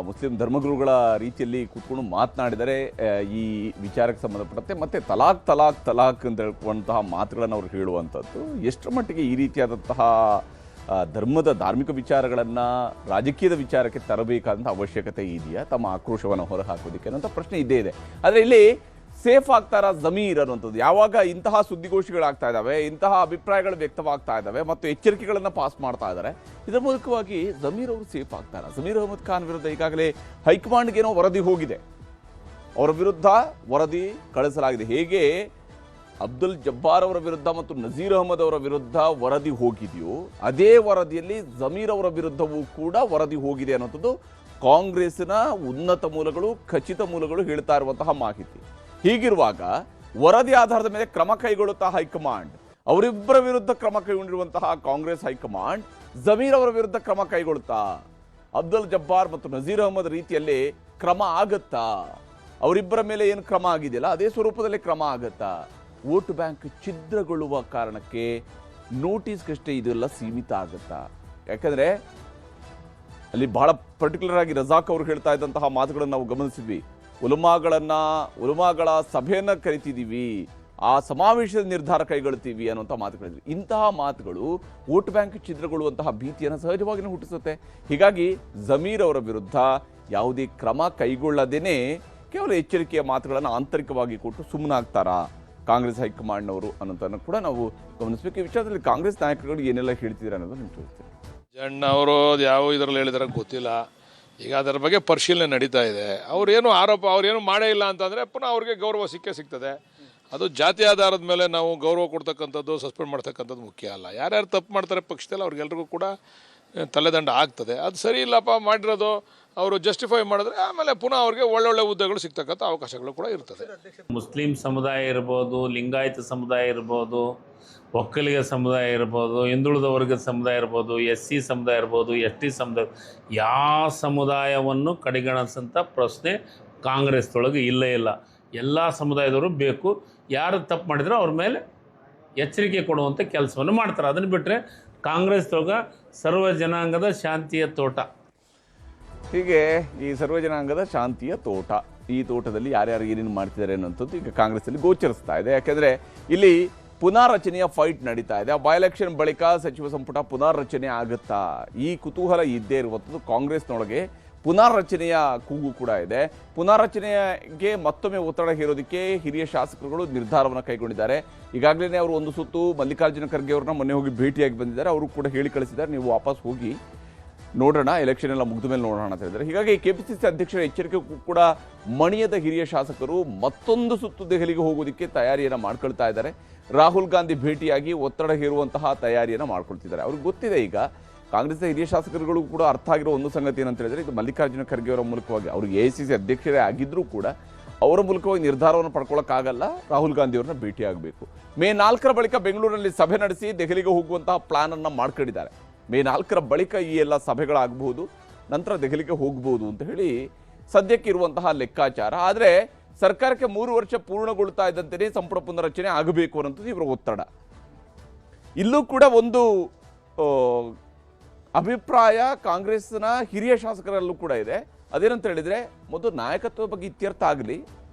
ಮುಸ್ಲಿಂ ಧರ್ಮಗುರುಗಳ ರೀತಿಯಲ್ಲಿ ಕೂತ್ಕೊಂಡು ಮಾತನಾಡಿದರೆ ಈ ವಿಚಾರಕ್ಕೆ ಸಂಬಂಧಪಟ್ಟಂತೆ ಮತ್ತೆ ತಲಾಕ್ ಅಂತ ಹೇಳುವಂತಹ ಮಾತುಗಳನ್ನು ಅವರು ಹೇಳುವಂಥದ್ದು ಎಷ್ಟರ ಮಟ್ಟಿಗೆ ಈ ರೀತಿಯಾದಂತಹ ಧರ್ಮದ ಧಾರ್ಮಿಕ ವಿಚಾರಗಳನ್ನು ರಾಜಕೀಯದ ವಿಚಾರಕ್ಕೆ ತರಬೇಕಾದಂಥ ಅವಶ್ಯಕತೆ ಇದೆಯಾ ತಮ್ಮ ಆಕ್ರೋಶವನ್ನು ಹೊರಹಾಕೋದಕ್ಕೆ ಅನ್ನೋಂಥ ಪ್ರಶ್ನೆ ಇದ್ದೇ ಇದೆ. ಆದರೆ ಇಲ್ಲಿ ಸೇಫ್ ಆಗ್ತಾರಾ ಜಮೀರ್ ಅನ್ನುವಂಥದ್ದು, ಯಾವಾಗ ಇಂತಹ ಸುದ್ದಿಗೋಷ್ಠಿಗಳಾಗ್ತಾ ಇದ್ದಾವೆ, ಇಂತಹ ಅಭಿಪ್ರಾಯಗಳು ವ್ಯಕ್ತವಾಗ್ತಾ ಇದ್ದಾವೆ ಮತ್ತು ಎಚ್ಚರಿಕೆಗಳನ್ನು ಪಾಸ್ ಮಾಡ್ತಾ ಇದ್ದಾರೆ, ಇದರ ಮೂಲಕವಾಗಿ ಜಮೀರ್ ಅವರು ಸೇಫ್ ಆಗ್ತಾರಾ? ಜಮೀರ್ ಅಹಮದ್ ಖಾನ್ ವಿರುದ್ಧ ಈಗಾಗಲೇ ಹೈಕಮಾಂಡ್ಗೇನೋ ವರದಿ ಹೋಗಿದೆ, ಅವರ ವಿರುದ್ಧ ವರದಿ ಕಳಿಸಲಾಗಿದೆ. ಹೇಗೆ ಅಬ್ದುಲ್ ಜಬ್ಬಾರ್ ಅವರ ವಿರುದ್ಧ ಮತ್ತು ನಜೀರ್ ಅಹಮದ್ ಅವರ ವಿರುದ್ಧ ವರದಿ ಹೋಗಿದೆಯೋ ಅದೇ ವರದಿಯಲ್ಲಿ ಜಮೀರ್ ಅವರ ವಿರುದ್ಧವೂ ಕೂಡ ವರದಿ ಹೋಗಿದೆ ಅನ್ನೋಂಥದ್ದು ಕಾಂಗ್ರೆಸ್ನ ಉನ್ನತ ಮೂಲಗಳು, ಖಚಿತ ಮೂಲಗಳು ಹೇಳ್ತಾ ಇರುವಂತಹ ಮಾಹಿತಿ. ಹೀಗಿರುವಾಗ ವರದಿ ಆಧಾರದ ಮೇಲೆ ಕ್ರಮ ಕೈಗೊಳ್ಳುತ್ತಾ ಹೈಕಮಾಂಡ್, ಅವರಿಬ್ಬರ ವಿರುದ್ಧ ಕ್ರಮ ಕೈಗೊಂಡಿರುವಂತಹ ಕಾಂಗ್ರೆಸ್ ಹೈಕಮಾಂಡ್ ಜಮೀರ್ ಅವರ ವಿರುದ್ಧ ಕ್ರಮ ಕೈಗೊಳ್ಳುತ್ತಾ ಅಬ್ದುಲ್ ಜಬ್ಬಾರ್ ಮತ್ತು ನಜೀರ್ ಅಹಮದ್ ರೀತಿಯಲ್ಲಿ ಕ್ರಮ ಆಗತ್ತಾ? ಅವರಿಬ್ಬರ ಮೇಲೆ ಏನು ಕ್ರಮ ಆಗಿದೆಯಲ್ಲ ಅದೇ ಸ್ವರೂಪದಲ್ಲಿ ಕ್ರಮ ಆಗತ್ತಾ? ವೋಟ್ ಬ್ಯಾಂಕ್ ಛಿದ್ರಗೊಳ್ಳುವ ಕಾರಣಕ್ಕೆ ನೋಟಿಸ್ಗಷ್ಟೇ ಇದೆಲ್ಲ ಸೀಮಿತ ಆಗುತ್ತಾ? ಯಾಕಂದ್ರೆ ಅಲ್ಲಿ ಬಹಳ ಪರ್ಟಿಕ್ಯುಲರ್ ಆಗಿ ರಜಾಕ್ ಅವರು ಹೇಳ್ತಾ ಇದ್ದಂತಹ ಮಾತುಗಳನ್ನು ನಾವು ಗಮನಿಸಿದ್ವಿ. ಉಲಮಾಗಳ ಸಭೆಯನ್ನ ಕರಿತಿದ್ದೀವಿ, ಆ ಸಮಾವೇಶದ ನಿರ್ಧಾರ ಕೈಗೊಳ್ತೀವಿ ಅನ್ನುವಂಥ ಮಾತುಗಳಿದ್ವಿ. ಇಂತಹ ಮಾತುಗಳು ವೋಟ್ ಬ್ಯಾಂಕ್ ಛಿದ್ರಗೊಳ್ಳುವಂತಹ ಭೀತಿಯನ್ನು ಸಹಜವಾಗಿಯೇ ಹುಟ್ಟಿಸುತ್ತೆ. ಹೀಗಾಗಿ ಜಮೀರ್ ಅವರ ವಿರುದ್ಧ ಯಾವುದೇ ಕ್ರಮ ಕೈಗೊಳ್ಳದೇನೆ ಕೇವಲ ಎಚ್ಚರಿಕೆಯ ಮಾತುಗಳನ್ನು ಆಂತರಿಕವಾಗಿ ಕೊಟ್ಟು ಸುಮ್ಮನಾಗ್ತಾರಾ ಕಾಂಗ್ರೆಸ್ ಹೈಕಮಾಂಡ್ನವರು ಅನ್ನೋದನ್ನು ಕೂಡ ನಾವು ಗಮನಿಸಬೇಕು. ಈ ವಿಚಾರದಲ್ಲಿ ಕಾಂಗ್ರೆಸ್ ನಾಯಕರುಗಳು ಏನೆಲ್ಲ ಹೇಳ್ತಿದ್ದಾರೆ ಅನ್ನೋದು ನಿಮ್ಗೆ ತೋರಿಸ್ತೀನಿ. ಜಣ್ಣ ಅವರು ಯಾವ ಇದರಲ್ಲಿ ಹೇಳಿದಾರೆ ಗೊತ್ತಿಲ್ಲ. ಈಗ ಅದರ ಬಗ್ಗೆ ಪರಿಶೀಲನೆ ನಡೀತಾ ಇದೆ. ಅವ್ರೇನು ಆರೋಪ ಅವ್ರೇನು ಮಾಡೇ ಇಲ್ಲ ಅಂತಂದರೆ ಪುನಃ ಅವ್ರಿಗೆ ಗೌರವ ಸಿಗ್ತದೆ. ಅದು ಜಾತಿ ಆಧಾರದ ಮೇಲೆ ನಾವು ಗೌರವ ಕೊಡ್ತಕ್ಕಂಥದ್ದು, ಸಸ್ಪೆಂಡ್ ಮಾಡ್ತಕ್ಕಂಥದ್ದು ಮುಖ್ಯ ಅಲ್ಲ. ಯಾರ್ಯಾರು ತಪ್ಪು ಮಾಡ್ತಾರೆ ಪಕ್ಷದಲ್ಲಿ ಅವ್ರಿಗೆಲ್ರಿಗೂ ಕೂಡ ತಲೆದಂಡ ಆಗ್ತದೆ. ಅದು ಸರಿ ಇಲ್ಲಪ್ಪ ಮಾಡಿರೋದು ಅವರು ಜಸ್ಟಿಫೈ ಮಾಡಿದ್ರೆ ಆಮೇಲೆ ಪುನಃ ಅವ್ರಿಗೆ ಒಳ್ಳೊಳ್ಳೆ ಹುದ್ದೆಗಳು ಸಿಗ್ತಕ್ಕಂಥ ಅವಕಾಶಗಳು ಕೂಡ ಇರ್ತದೆ. ಮುಸ್ಲಿಂ ಸಮುದಾಯ ಇರ್ಬೋದು, ಲಿಂಗಾಯತ ಸಮುದಾಯ ಇರ್ಬೋದು, ಒಕ್ಕಲಿಗ ಸಮುದಾಯ ಇರ್ಬೋದು, ಹಿಂದುಳಿದ ವರ್ಗದ ಸಮುದಾಯ ಇರ್ಬೋದು, SC ಸಮುದಾಯ ಇರ್ಬೋದು, ST ಸಮುದಾಯ, ಯಾವ ಸಮುದಾಯವನ್ನು ಕಡೆಗಣಿಸಂಥ ಪ್ರಶ್ನೆ ಕಾಂಗ್ರೆಸ್ದೊಳಗೆ ಇಲ್ಲೇ ಇಲ್ಲ. ಎಲ್ಲ ಸಮುದಾಯದವರು ಬೇಕು. ಯಾರು ತಪ್ಪು ಮಾಡಿದ್ರೆ ಅವ್ರ ಮೇಲೆ ಎಚ್ಚರಿಕೆ ಕೊಡುವಂಥ ಕೆಲಸವನ್ನು ಮಾಡ್ತಾರೆ. ಅದನ್ನು ಬಿಟ್ಟರೆ ಕಾಂಗ್ರೆಸ್ದೊಳಗೆ ಸರ್ವ ಜನಾಂಗದ ಶಾಂತಿಯ ತೋಟ. ಹೀಗೆ ಈ ಸರ್ವ ಜನಾಂಗದ ಶಾಂತಿಯ ತೋಟ, ಈ ತೋಟದಲ್ಲಿ ಯಾರ್ಯಾರು ಏನೇನು ಮಾಡ್ತಿದ್ದಾರೆ ಅನ್ನೋಂಥದ್ದು ಈಗ ಕಾಂಗ್ರೆಸ್ಸಲ್ಲಿ ಗೋಚರಿಸ್ತಾ ಇದೆ. ಯಾಕೆಂದರೆ ಇಲ್ಲಿ ಪುನಾರಚನೆಯ ಫೈಟ್ ನಡೀತಾ ಇದೆ. ಬೈ ಎಲೆಕ್ಷನ್ ಬಳಿಕ ಸಚಿವ ಸಂಪುಟ ಪುನಾರಚನೆ ಆಗುತ್ತಾ, ಈ ಕುತೂಹಲ ಇದ್ದೇ ಇರುವಂಥದ್ದು. ಕಾಂಗ್ರೆಸ್ನೊಳಗೆ ಪುನಾರಚನೆಯ ಕೂಗು ಕೂಡ ಇದೆ. ಪುನಾರಚನೆಗೆ ಮತ್ತೊಮ್ಮೆ ಒತ್ತಡ ಹೇರೋದಕ್ಕೆ ಹಿರಿಯ ಶಾಸಕರುಗಳು ನಿರ್ಧಾರವನ್ನು ಕೈಗೊಂಡಿದ್ದಾರೆ. ಈಗಾಗಲೇ ಅವರು ಒಂದು ಸುತ್ತು ಮಲ್ಲಿಕಾರ್ಜುನ ಖರ್ಗೆ ಅವ್ರನ್ನ ಮೊನ್ನೆ ಹೋಗಿ ಭೇಟಿಯಾಗಿ ಬಂದಿದ್ದಾರೆ. ಅವರು ಕೂಡ ಹೇಳಿ ಕಳಿಸಿದ್ದಾರೆ, ನೀವು ವಾಪಸ್ ಹೋಗಿ ನೋಡೋಣ, ಎಲೆಕ್ಷನ್ ಎಲ್ಲ ಮುಗಿದ ಮೇಲೆ ನೋಡೋಣ ಅಂತ ಹೇಳಿದ್ದಾರೆ. ಹೀಗಾಗಿ KPCC ಅಧ್ಯಕ್ಷರ ಎಚ್ಚರಿಕೆಗೂ ಕೂಡ ಮಣಿಯದ ಹಿರಿಯ ಶಾಸಕರು ಮತ್ತೊಂದು ಸುತ್ತು ದೆಹಲಿಗೆ ಹೋಗೋದಕ್ಕೆ ತಯಾರಿಯನ್ನು ಮಾಡ್ಕೊಳ್ತಾ ಇದ್ದಾರೆ. ರಾಹುಲ್ ಗಾಂಧಿ ಭೇಟಿಯಾಗಿ ಒತ್ತಡ ಹೇರುವಂತಹ ತಯಾರಿಯನ್ನು ಮಾಡ್ಕೊಳ್ತಿದ್ದಾರೆ. ಅವ್ರಿಗೆ ಗೊತ್ತಿದೆ, ಈಗ ಕಾಂಗ್ರೆಸ್ನ ಹಿರಿಯ ಶಾಸಕರುಗಳು ಕೂಡ ಅರ್ಥ ಆಗಿರೋ ಒಂದು ಸಂಗತಿ ಏನಂತ ಹೇಳಿದ್ರೆ, ಇದು ಮಲ್ಲಿಕಾರ್ಜುನ ಖರ್ಗೆ ಅವರ ಮೂಲಕವಾಗಿ ಅವ್ರಿಗೆ AICC ಅಧ್ಯಕ್ಷರೇ ಆಗಿದ್ದರೂ ಕೂಡ ಅವರ ಮೂಲಕವಾಗಿ ನಿರ್ಧಾರವನ್ನು ಪಡ್ಕೊಳ್ಳೋಕ್ಕಾಗಲ್ಲ. ರಾಹುಲ್ ಗಾಂಧಿ ಅವ್ರನ್ನ ಭೇಟಿಯಾಗಬೇಕು. ಮೇ 4ರ ಬಳಿಕ ಬೆಂಗಳೂರಿನಲ್ಲಿ ಸಭೆ ನಡೆಸಿ ದೆಹಲಿಗೆ ಹೋಗುವಂತಹ ಪ್ಲಾನನ್ನು ಮಾಡ್ಕೊಂಡಿದ್ದಾರೆ. ಮೇ 4ರ ಬಳಿಕ ಈ ಎಲ್ಲ ಸಭೆಗಳಾಗಬಹುದು, ನಂತರ ದೆಹಲಿಗೆ ಹೋಗಬಹುದು ಅಂತ ಹೇಳಿ ಸದ್ಯಕ್ಕೆ ಇರುವಂತಹ ಲೆಕ್ಕಾಚಾರ. ಆದರೆ ಸರ್ಕಾರಕ್ಕೆ 3 ವರ್ಷ ಪೂರ್ಣಗೊಳ್ತಾ ಇದ್ದಂತೆಯೇ ಸಂಪುಟ ಪುನರಚನೆ ಆಗಬೇಕು ಅನ್ನೋದು ಇವರ ಒತ್ತಡ. ಇಲ್ಲೂ ಕೂಡ ಒಂದು ಅಭಿಪ್ರಾಯ ಕಾಂಗ್ರೆಸ್ನ ಹಿರಿಯ ಶಾಸಕರಲ್ಲೂ ಕೂಡ ಇದೆ. ಅದೇನಂತ ಹೇಳಿದರೆ, ಮೊದಲು ನಾಯಕತ್ವದ ಬಗ್ಗೆ ಇತ್ಯರ್ಥ ಆಗಲಿ,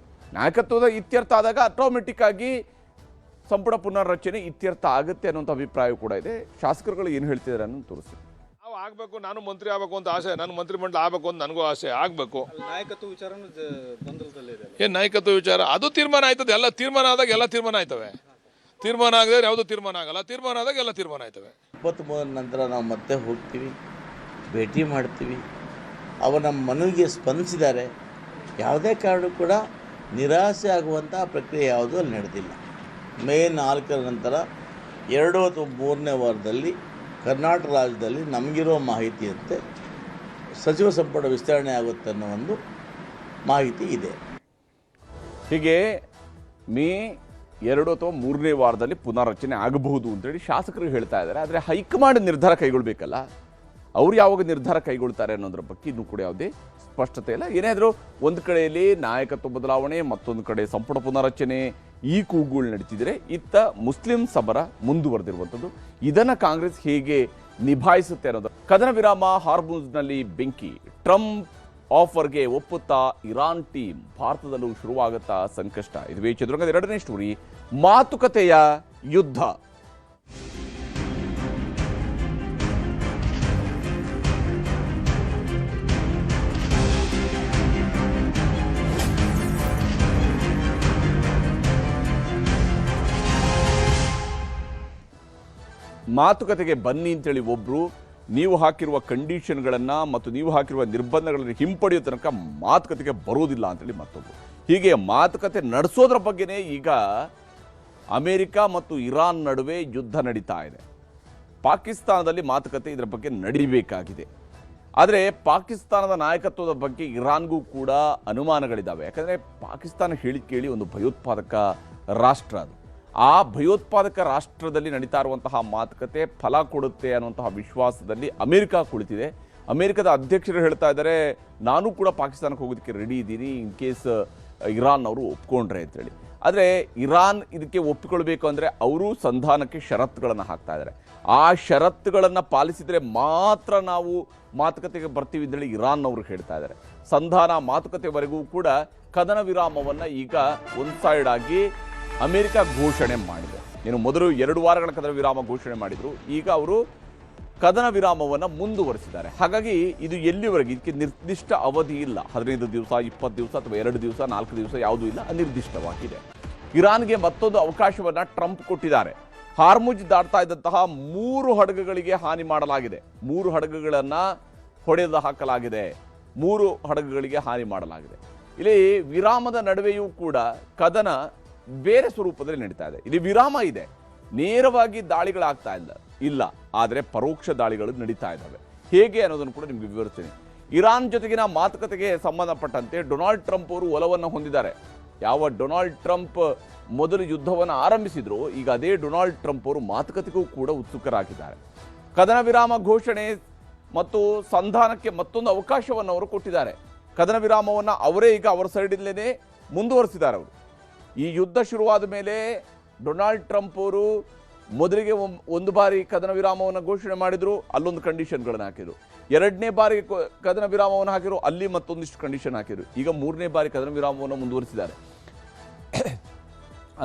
ನಾಯಕತ್ವದ ಇತ್ಯರ್ಥ ಆದಾಗ ಆಟೋಮೆಟಿಕ್ ಆಗಿ ಸಂಪುಟ ಪುನರ್ರಚನೆ ಇತ್ಯರ್ಥ ಆಗುತ್ತೆ ಅನ್ನೋಂಥ ಅಭಿಪ್ರಾಯ ಕೂಡ ಇದೆ. ಶಾಸಕರುಗಳು ಏನು ಹೇಳ್ತಿದ್ದಾರೆ ಅನ್ನೋದು ತೋರಿಸ್ತಾರೆ. ನಾವು ಆಗಬೇಕು, ನಾನು ಮಂತ್ರಿ ಆಗಬೇಕು ಅಂತ ಆಸೆ, ನನ್ನ ಮಂತ್ರಿಮಂಡಲ ಆಗಬೇಕು ಅಂತ ನನಗೂ ಆಸೆ, ಆಗಬೇಕು. ನಾಯಕತ್ವ ವಿಚಾರನೂ ಗೊಂದಲದಲ್ಲಿದೆ. ಏನು ನಾಯಕತ್ವ ವಿಚಾರ? ಅದು ತೀರ್ಮಾನ ಆಯ್ತದೆ. ಎಲ್ಲ ತೀರ್ಮಾನ ಆದಾಗ ಎಲ್ಲ ತೀರ್ಮಾನ ಆಯ್ತವೆ. ತೀರ್ಮಾನ ಆಗದೆ ಯಾವುದು ತೀರ್ಮಾನ ಆಗಲ್ಲ. ತೀರ್ಮಾನ ಆದಾಗ ಎಲ್ಲ ತೀರ್ಮಾನ ಆಯ್ತವೆ. 23 ನಂತರ ನಾವು ಮತ್ತೆ ಹೋಗ್ತೀವಿ, ಭೇಟಿ ಮಾಡ್ತೀವಿ. ಅವರು ನಮ್ಮ ಮನವಿಗೆ ಸ್ಪಂದಿಸಿದ್ದಾರೆ. ಯಾವುದೇ ಕಾರಣ ಕೂಡ ನಿರಾಸೆ ಆಗುವಂಥ ಪ್ರಕ್ರಿಯೆ ಯಾವುದೂ ಅಲ್ಲಿ ನಡೆದಿಲ್ಲ. ಮೇ 4ರ ನಂತರ 2 ಅಥವಾ 3ನೇ ವಾರದಲ್ಲಿ ಕರ್ನಾಟಕ ರಾಜ್ಯದಲ್ಲಿ ನಮಗಿರೋ ಮಾಹಿತಿಯಂತೆ ಸಚಿವ ಸಂಪುಟ ವಿಸ್ತರಣೆ ಆಗುತ್ತೆ ಅನ್ನೋ ಒಂದು ಮಾಹಿತಿ ಇದೆ. ಹೀಗೆ ಮೇ 2 ಅಥವಾ 3ನೇ ವಾರದಲ್ಲಿ ಪುನರ್ರಚನೆ ಆಗಬಹುದು ಅಂತೇಳಿ ಶಾಸಕರು ಹೇಳ್ತಾ ಇದ್ದಾರೆ. ಆದರೆ ಹೈಕಮಾಂಡ್ ನಿರ್ಧಾರ ಕೈಗೊಳ್ಬೇಕಲ್ಲ, ಅವ್ರು ಯಾವಾಗ ನಿರ್ಧಾರ ಕೈಗೊಳ್ತಾರೆ ಅನ್ನೋದ್ರ ಬಗ್ಗೆ ಇನ್ನೂ ಕೂಡ ಯಾವುದೇ ಸ್ಪಷ್ಟತೆ ಇಲ್ಲ. ಏನಾದರೂ ಒಂದು ಕಡೆಯಲ್ಲಿ ನಾಯಕತ್ವ ಬದಲಾವಣೆ, ಮತ್ತೊಂದು ಕಡೆ ಸಂಪುಟ ಪುನರ್ರಚನೆ, ಈ ಕೂಗುಗಳು ನಡೀತಿದ್ರೆ ಇತ್ತ ಮುಸ್ಲಿಂ ಸಮರ ಮುಂದುವರೆದಿರುವಂಥದ್ದು. ಇದನ್ನು ಕಾಂಗ್ರೆಸ್ ಹೇಗೆ ನಿಭಾಯಿಸುತ್ತೆ ಅನ್ನೋದು. ಕದನ ವಿರಾಮ, ಹಾರ್ಮುಜ್ನಲ್ಲಿ ಬೆಂಕಿ, ಟ್ರಂಪ್ ಆಫರ್ಗೆ ಒಪ್ಪುತ್ತಾ ಇರಾನ್ ಟೀಮ್, ಭಾರತದಲ್ಲೂ ಶುರುವಾಗುತ್ತಾ ಸಂಕಷ್ಟ. ಇದುವೇ ಚದುರಂಗದ 2ನೇ ಸ್ಟೋರಿ, ಮಾತುಕತೆಯ ಯುದ್ಧ. ಮಾತುಕತೆಗೆ ಬನ್ನಿ ಅಂತೇಳಿ ಒಬ್ರು, ನೀವು ಹಾಕಿರುವ ಕಂಡೀಷನ್ಗಳನ್ನು ಮತ್ತು ನೀವು ಹಾಕಿರುವ ನಿರ್ಬಂಧಗಳನ್ನು ಹಿಂಪಡೆಯೋ ತನಕ ಮಾತುಕತೆಗೆ ಬರೋದಿಲ್ಲ ಅಂತೇಳಿ ಮತ್ತೊಬ್ಬರು. ಹೀಗೆ ಮಾತುಕತೆ ನಡೆಸೋದ್ರ ಬಗ್ಗೆನೇ ಈಗ ಅಮೆರಿಕ ಮತ್ತು ಇರಾನ್ ನಡುವೆ ಯುದ್ಧ ನಡೀತಾ ಇದೆ. ಪಾಕಿಸ್ತಾನದಲ್ಲಿ ಮಾತುಕತೆ ಇದರ ಬಗ್ಗೆ ನಡೀಬೇಕಾಗಿದೆ. ಆದರೆ ಪಾಕಿಸ್ತಾನದ ನಾಯಕತ್ವದ ಬಗ್ಗೆ ಇರಾನ್ಗೂ ಕೂಡ ಅನುಮಾನಗಳಿದ್ದಾವೆ. ಯಾಕಂದರೆ ಪಾಕಿಸ್ತಾನ ಹೇಳಿ ಕೇಳಿ ಒಂದು ಭಯೋತ್ಪಾದಕ ರಾಷ್ಟ್ರ ಅದು. ಆ ಭಯೋತ್ಪಾದಕ ರಾಷ್ಟ್ರದಲ್ಲಿ ನಡೀತಾ ಇರುವಂತಹ ಮಾತುಕತೆ ಫಲ ಕೊಡುತ್ತೆ ಅನ್ನುವಂತಹ ವಿಶ್ವಾಸದಲ್ಲಿ ಅಮೆರಿಕ ಕುಳಿತಿದೆ. ಅಮೆರಿಕದ ಅಧ್ಯಕ್ಷರು ಹೇಳ್ತಾ ಇದ್ದಾರೆ, ನಾನು ಕೂಡ ಪಾಕಿಸ್ತಾನಕ್ಕೆ ಹೋಗೋದಕ್ಕೆ ರೆಡಿ ಇದ್ದೀನಿ ಇನ್ ಕೇಸ್ ಇರಾನ್ ಅವರು ಒಪ್ಕೊಂಡ್ರೆ ಅಂತೇಳಿ. ಆದರೆ ಇರಾನ್ ಇದಕ್ಕೆ ಒಪ್ಪಿಕೊಳ್ಬೇಕು ಅಂದರೆ ಅವರು ಸಂಧಾನಕ್ಕೆ ಷರತ್ತುಗಳನ್ನು ಹಾಕ್ತಾ ಇದ್ದಾರೆ. ಆ ಷರತ್ತುಗಳನ್ನು ಪಾಲಿಸಿದರೆ ಮಾತ್ರ ನಾವು ಮಾತುಕತೆಗೆ ಬರ್ತೀವಿ ಅಂತೇಳಿ ಇರಾನ್ ಅವರು ಹೇಳ್ತಾ ಇದ್ದಾರೆ. ಸಂಧಾನ ಮಾತುಕತೆವರೆಗೂ ಕೂಡ ಕದನ ವಿರಾಮವನ್ನು ಈಗ ಒಂದು ಸೈಡ್ ಆಗಿ ಅಮೆರಿಕ ಘೋಷಣೆ ಮಾಡಿದೆ. ಇನ್ನು ಮೊದಲು 2 ವಾರಗಳ ಕದನ ವಿರಾಮ ಘೋಷಣೆ ಮಾಡಿದರು. ಈಗ ಅವರು ಕದನ ವಿರಾಮವನ್ನು ಮುಂದುವರಿಸಿದ್ದಾರೆ. ಹಾಗಾಗಿ ಇದು ಎಲ್ಲಿವರೆಗೆ, ಇದಕ್ಕೆ ನಿರ್ದಿಷ್ಟ ಅವಧಿ ಇಲ್ಲ. 15 ದಿವಸ, 20 ದಿವಸ ಅಥವಾ 2 ದಿವಸ, 4 ದಿವಸ ಯಾವುದೂ ಇಲ್ಲ, ಅನಿರ್ದಿಷ್ಟವಾಗಿದೆ. ಇರಾನ್ಗೆ ಮತ್ತೊಂದು ಅವಕಾಶವನ್ನು ಟ್ರಂಪ್ ಕೊಟ್ಟಿದ್ದಾರೆ. ಹಾರ್ಮುಜ್ ದಾಟ್ತಾ ಇದ್ದಂತಹ 3 ಹಡಗುಗಳಿಗೆ ಹಾನಿ ಮಾಡಲಾಗಿದೆ. 3 ಹಡಗುಗಳನ್ನು ಹೊಡೆದು ಹಾಕಲಾಗಿದೆ. 3 ಹಡಗುಗಳಿಗೆ ಹಾನಿ ಮಾಡಲಾಗಿದೆ. ಇಲ್ಲಿ ವಿರಾಮದ ನಡುವೆಯೂ ಕೂಡ ಕದನ ಬೇರೆ ಸ್ವರೂಪದಲ್ಲಿ ನಡೀತಾ ಇದೆ. ಇಲ್ಲಿ ವಿರಾಮ ಇದೆ, ನೇರವಾಗಿ ದಾಳಿಗಳಾಗ್ತಾ ಇಲ್ಲ, ಆದರೆ ಪರೋಕ್ಷ ದಾಳಿಗಳು ನಡೀತಾ ಇದ್ದಾವೆ. ಹೇಗೆ ಅನ್ನೋದನ್ನು ಕೂಡ ನಿಮಗೆ ವಿವರಿಸ್ತೀನಿ. ಇರಾನ್ ಜೊತೆಗಿನ ಮಾತುಕತೆಗೆ ಸಂಬಂಧಪಟ್ಟಂತೆ ಡೊನಾಲ್ಡ್ ಟ್ರಂಪ್ ಅವರು ಒಲವನ್ನು ಹೊಂದಿದ್ದಾರೆ. ಯಾವ ಡೊನಾಲ್ಡ್ ಟ್ರಂಪ್ ಮೊದಲು ಯುದ್ಧವನ್ನು ಆರಂಭಿಸಿದ್ರು, ಈಗ ಅದೇ ಡೊನಾಲ್ಡ್ ಟ್ರಂಪ್ ಅವರು ಮಾತುಕತೆಗೂ ಕೂಡ ಉತ್ಸುಕರಾಗಿದ್ದಾರೆ. ಕದನ ವಿರಾಮ ಘೋಷಣೆ ಮತ್ತು ಸಂಧಾನಕ್ಕೆ ಮತ್ತೊಂದು ಅವಕಾಶವನ್ನು ಅವರು ಕೊಟ್ಟಿದ್ದಾರೆ. ಕದನ ವಿರಾಮವನ್ನು ಅವರೇ ಈಗ ಅವರ ಸೈಡಿನಲ್ಲೇ ಮುಂದುವರಿಸಿದ್ದಾರೆ. ಅವರು ಈ ಯುದ್ಧ ಶುರುವಾದ ಮೇಲೆ ಡೊನಾಲ್ಡ್ ಟ್ರಂಪ್ ಅವರು ಮೊದಲಿಗೆ ಒಂದು ಬಾರಿ ಕದನ ವಿರಾಮವನ್ನು ಘೋಷಣೆ ಮಾಡಿದ್ರು, ಅಲ್ಲೊಂದು ಕಂಡೀಷನ್ಗಳನ್ನು ಹಾಕಿದ್ರು. 2ನೇ ಬಾರಿ ಕದನ ವಿರಾಮವನ್ನು ಹಾಕಿದ್ರು, ಅಲ್ಲಿ ಮತ್ತೊಂದಿಷ್ಟು ಕಂಡೀಷನ್ ಹಾಕಿದ್ರು. ಈಗ 3ನೇ ಬಾರಿ ಕದನ ವಿರಾಮವನ್ನು ಮುಂದುವರಿಸಿದ್ದಾರೆ.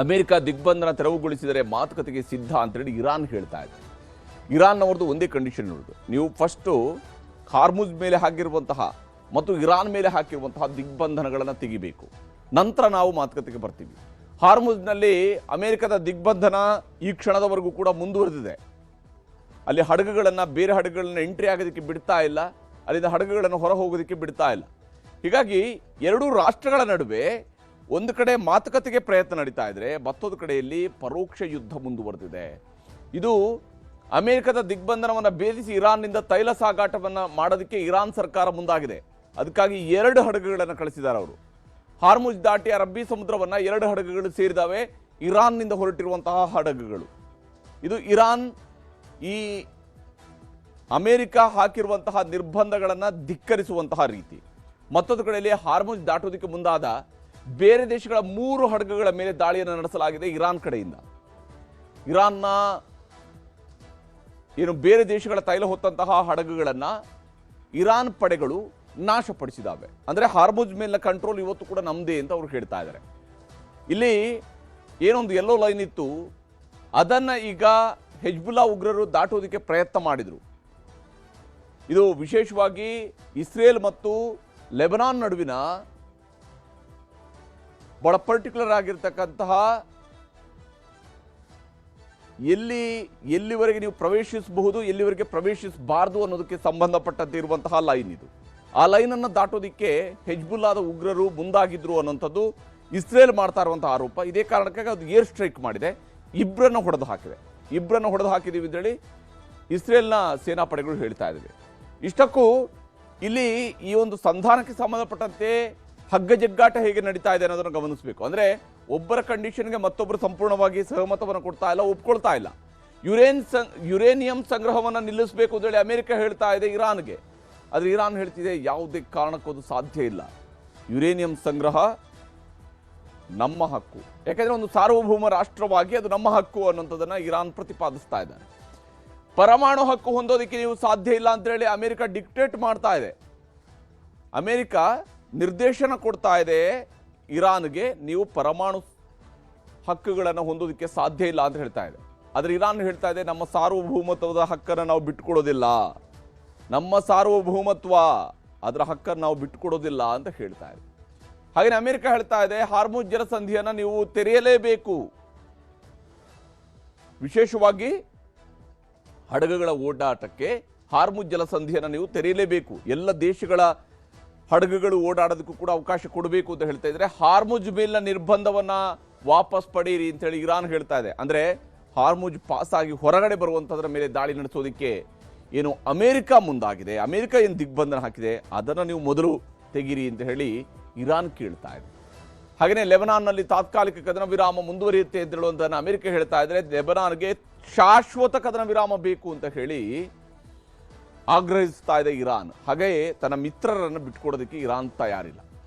ಅಮೆರಿಕ ದಿಗ್ಬಂಧನ ತೆರವುಗೊಳಿಸಿದರೆ ಮಾತುಕತೆಗೆ ಸಿದ್ಧ ಅಂತೇಳಿ ಇರಾನ್ ಹೇಳ್ತಾ ಇದೆ. ಇರಾನ್ನವ್ರದ್ದು ಒಂದೇ ಕಂಡೀಷನ್ ಇರೋದು, ನೀವು ಫಸ್ಟು ಹಾರ್ಮುಜ್ ಮೇಲೆ ಹಾಕಿರುವಂತಹ ಮತ್ತು ಇರಾನ್ ಮೇಲೆ ಹಾಕಿರುವಂತಹ ದಿಗ್ಬಂಧನಗಳನ್ನು ತೆಗಿಬೇಕು, ನಂತರ ನಾವು ಮಾತುಕತೆಗೆ ಬರ್ತೀವಿ. ಹಾರ್ಮುಜ್ನಲ್ಲಿ ಅಮೆರಿಕದ ದಿಗ್ಬಂಧನ ಈ ಕ್ಷಣದವರೆಗೂ ಕೂಡ ಮುಂದುವರೆದಿದೆ. ಅಲ್ಲಿ ಹಡಗುಗಳನ್ನು, ಬೇರೆ ಹಡಗುಗಳನ್ನು ಎಂಟ್ರಿ ಆಗೋದಕ್ಕೆ ಬಿಡ್ತಾ ಇಲ್ಲ, ಅಲ್ಲಿಂದ ಹಡಗುಗಳನ್ನು ಹೊರ ಹೋಗೋದಕ್ಕೆ ಬಿಡ್ತಾ ಇಲ್ಲ. ಹೀಗಾಗಿ 2 ರಾಷ್ಟ್ರಗಳ ನಡುವೆ ಒಂದು ಕಡೆ ಮಾತುಕತೆಗೆ ಪ್ರಯತ್ನ ನಡೀತಾ ಇದ್ರೆ, ಮತ್ತೊಂದು ಕಡೆಯಲ್ಲಿ ಪರೋಕ್ಷ ಯುದ್ಧ ಮುಂದುವರೆದಿದೆ. ಇದು ಅಮೆರಿಕದ ದಿಗ್ಬಂಧನವನ್ನು ಭೇದಿಸಿ ಇರಾನ್ನಿಂದ ತೈಲ ಸಾಗಾಟವನ್ನು ಮಾಡೋದಕ್ಕೆ ಇರಾನ್ ಸರ್ಕಾರ ಮುಂದಾಗಿದೆ. ಅದಕ್ಕಾಗಿ 2 ಹಡಗುಗಳನ್ನು ಕಳಿಸಿದ್ದಾರೆ ಅವರು. ಹಾರ್ಮುಜ್ ದಾಟಿ ಅರಬ್ಬಿ ಸಮುದ್ರವನ್ನು 2 ಹಡಗುಗಳು ಸೇರಿದಾವೆ, ಇರಾನ್ನಿಂದ ಹೊರಟಿರುವಂತಹ ಹಡಗುಗಳು. ಇದು ಇರಾನ್ ಈ ಅಮೆರಿಕ ಹಾಕಿರುವಂತಹ ನಿರ್ಬಂಧಗಳನ್ನು ಧಿಕ್ಕರಿಸುವಂತಹ ರೀತಿ. ಮತ್ತೊಂದು ಕಡೆಯಲ್ಲಿ ಹಾರ್ಮುಜ್ ದಾಟೋದಕ್ಕೆ ಮುಂದಾದ ಬೇರೆ ದೇಶಗಳ 3 ಹಡಗುಗಳ ಮೇಲೆ ದಾಳಿಯನ್ನು ನಡೆಸಲಾಗಿದೆ ಇರಾನ್ ಕಡೆಯಿಂದ. ಇರಾನ್ನ ಏನು ಬೇರೆ ದೇಶಗಳ ತೈಲ ಹೊತ್ತಂತಹ ಹಡಗುಗಳನ್ನು ಇರಾನ್ ಪಡೆಗಳು ನಾಶಪಡಿಸಿದಾವೆ. ಅಂದರೆ ಹಾರ್ಮುಜ್ ಮೇಲಿನ ಕಂಟ್ರೋಲ್ ಇವತ್ತು ಕೂಡ ನಮ್ಮದೇ ಅಂತ ಅವರು ಹೇಳ್ತಾ ಇದ್ದಾರೆ. ಇಲ್ಲಿ ಏನೊಂದು ಯೆಲ್ಲೋ ಲೈನ್ ಇತ್ತು, ಅದನ್ನು ಈಗ ಹೆಜ್ಬುಲ್ಲಾ ಉಗ್ರರು ದಾಟೋದಕ್ಕೆ ಪ್ರಯತ್ನ ಮಾಡಿದರು. ಇದು ವಿಶೇಷವಾಗಿ ಇಸ್ರೇಲ್ ಮತ್ತು ಲೆಬನಾನ್ ನಡುವಿನ ಬಹಳ ಪರ್ಟಿಕ್ಯುಲರ್ ಆಗಿರ್ತಕ್ಕಂತಹ ಎಲ್ಲಿವರೆಗೆ ನೀವು ಪ್ರವೇಶಿಸಬಹುದು, ಎಲ್ಲಿವರೆಗೆ ಪ್ರವೇಶಿಸಬಾರ್ದು ಅನ್ನೋದಕ್ಕೆ ಸಂಬಂಧಪಟ್ಟಂತೆ ಇರುವಂತಹ ಲೈನ್ ಇದು. ಆ ಲೈನನ್ನು ದಾಟೋದಕ್ಕೆ ಹೆಜ್ಬುಲ್ಲಾದ ಉಗ್ರರು ಮುಂದಾಗಿದ್ರು ಅನ್ನೋಂಥದ್ದು ಇಸ್ರೇಲ್ ಮಾಡ್ತಾ ಇರುವಂತಹ ಆರೋಪ. ಇದೇ ಕಾರಣಕ್ಕಾಗಿ ಅದು ಏರ್ ಸ್ಟ್ರೈಕ್ ಮಾಡಿದೆ, ಇಬ್ಬರನ್ನು ಹೊಡೆದು ಹಾಕಿದ್ದೀವಿ ಅಂತೇಳಿ ಇಸ್ರೇಲ್ನ ಸೇನಾಪಡೆಗಳು ಹೇಳ್ತಾ ಇದ್ದಾವೆ. ಇಷ್ಟಕ್ಕೂ ಇಲ್ಲಿ ಈ ಒಂದು ಸಂಧಾನಕ್ಕೆ ಸಂಬಂಧಪಟ್ಟಂತೆ ಹಗ್ಗ ಜಗ್ಗಾಟ ಹೇಗೆ ನಡೀತಾ ಇದೆ ಅನ್ನೋದನ್ನು ಗಮನಿಸಬೇಕು. ಅಂದರೆ ಒಬ್ಬರ ಕಂಡೀಷನ್ಗೆ ಮತ್ತೊಬ್ಬರು ಸಂಪೂರ್ಣವಾಗಿ ಸಹಮತವನ್ನು ಕೊಡ್ತಾ ಇಲ್ಲ, ಒಪ್ಕೊಳ್ತಾ ಇಲ್ಲ. ಯುರೇನಿಯಂ ಸಂಗ್ರಹವನ್ನು ನಿಲ್ಲಿಸಬೇಕು ಅಂತೇಳಿ ಅಮೆರಿಕ ಹೇಳ್ತಾ ಇದೆ ಇರಾನ್ಗೆ. ಆದರೆ ಇರಾನ್ ಹೇಳ್ತಿದೆ ಯಾವುದೇ ಕಾರಣಕ್ಕೂ ಅದು ಸಾಧ್ಯ ಇಲ್ಲ. ಯುರೇನಿಯಂ ಸಂಗ್ರಹ ನಮ್ಮ ಹಕ್ಕು, ಯಾಕೆಂದರೆ ಒಂದು ಸಾರ್ವಭೌಮ ರಾಷ್ಟ್ರವಾಗಿ ಅದು ನಮ್ಮ ಹಕ್ಕು ಅನ್ನೋಂಥದ್ದನ್ನು ಇರಾನ್ ಪ್ರತಿಪಾದಿಸ್ತಾ ಇದ್ದಾರೆ. ಪರಮಾಣು ಹಕ್ಕು ಹೊಂದೋದಕ್ಕೆ ನೀವು ಸಾಧ್ಯ ಇಲ್ಲ ಅಂತೇಳಿ ಅಮೆರಿಕ ಡಿಕ್ಟೇಟ್ ಮಾಡ್ತಾ ಇದೆ. ಅಮೆರಿಕ ನಿರ್ದೇಶನ ಕೊಡ್ತಾ ಇದೆ ಇರಾನ್ಗೆ, ನೀವು ಪರಮಾಣು ಹಕ್ಕುಗಳನ್ನು ಹೊಂದೋದಕ್ಕೆ ಸಾಧ್ಯ ಇಲ್ಲ ಅಂತ ಹೇಳ್ತಾ ಇದೆ. ಆದರೆ ಇರಾನ್ ಹೇಳ್ತಾ ಇದೆ ನಮ್ಮ ಸಾರ್ವಭೌಮತ್ವದ ಹಕ್ಕನ್ನು ನಾವು ಬಿಟ್ಟುಕೊಡೋದಿಲ್ಲ, ನಮ್ಮ ಸಾರ್ವಭೌಮತ್ವ ಅದರ ಹಕ್ಕನ್ನು ನಾವು ಬಿಟ್ಟುಕೊಡೋದಿಲ್ಲ ಅಂತ ಹೇಳ್ತಾ ಇದೆ. ಹಾಗೆಯೇ ಅಮೆರಿಕ ಹೇಳ್ತಾ ಇದೆ ಹಾರ್ಮುಜ್ ಜಲಸಂಧಿಯನ್ನು ನೀವು ತೆರೆಯಲೇಬೇಕು, ವಿಶೇಷವಾಗಿ ಹಡಗುಗಳ ಓಡಾಟಕ್ಕೆ ಹಾರ್ಮುಜ್ ಜಲಸಂಧಿಯನ್ನು ನೀವು ತೆರೆಯಲೇಬೇಕು, ಎಲ್ಲ ದೇಶಗಳ ಹಡಗುಗಳು ಓಡಾಡೋದಕ್ಕೂ ಕೂಡ ಅವಕಾಶ ಕೊಡಬೇಕು ಅಂತ ಹೇಳ್ತಾ ಇದ್ದಾರೆ. ಹಾರ್ಮುಜ್ ಮೇಲಿನ ನಿರ್ಬಂಧವನ್ನು ವಾಪಸ್ ಪಡೆಯಿರಿ ಅಂತೇಳಿ ಇರಾನ್ ಹೇಳ್ತಾ ಇದೆ. ಅಂದರೆ ಹಾರ್ಮುಜ್ ಪಾಸ್ ಆಗಿ ಹೊರಗಡೆ ಬರುವಂಥದ್ರ ಮೇಲೆ ದಾಳಿ ನಡೆಸೋದಕ್ಕೆ ಏನು ಅಮೆರಿಕ ಮುಂದಾಗಿದೆ, ಅಮೆರಿಕ ಏನು ದಿಗ್ಬಂಧನ ಹಾಕಿದೆ ಅದನ್ನು ನೀವು ಮೊದಲು ತೆಗೀರಿ ಅಂತ ಹೇಳಿ ಇರಾನ್ ಕೇಳ್ತಾ ಇದೆ. ಹಾಗೆಯೇ ಲೆಬನಾನ್ನಲ್ಲಿ ತಾತ್ಕಾಲಿಕ ಕದನ ವಿರಾಮ ಮುಂದುವರಿಯುತ್ತೆ ಅಂತ ಹೇಳುವಂಥದ್ದನ್ನು ಅಮೆರಿಕ ಹೇಳ್ತಾ ಇದ್ರೆ, ಲೆಬನಾನ್ಗೆ ಶಾಶ್ವತ ಕದನ ವಿರಾಮ ಬೇಕು ಅಂತ ಹೇಳಿ ಆಗ್ರಹಿಸ್ತಾ ಇದೆ ಇರಾನ್. ಹಾಗೆಯೇ ತನ್ನ ಮಿತ್ರರನ್ನು ಬಿಟ್ಕೊಡೋದಕ್ಕೆ ಇರಾನ್ ತಯಾರಿಲ್ಲ.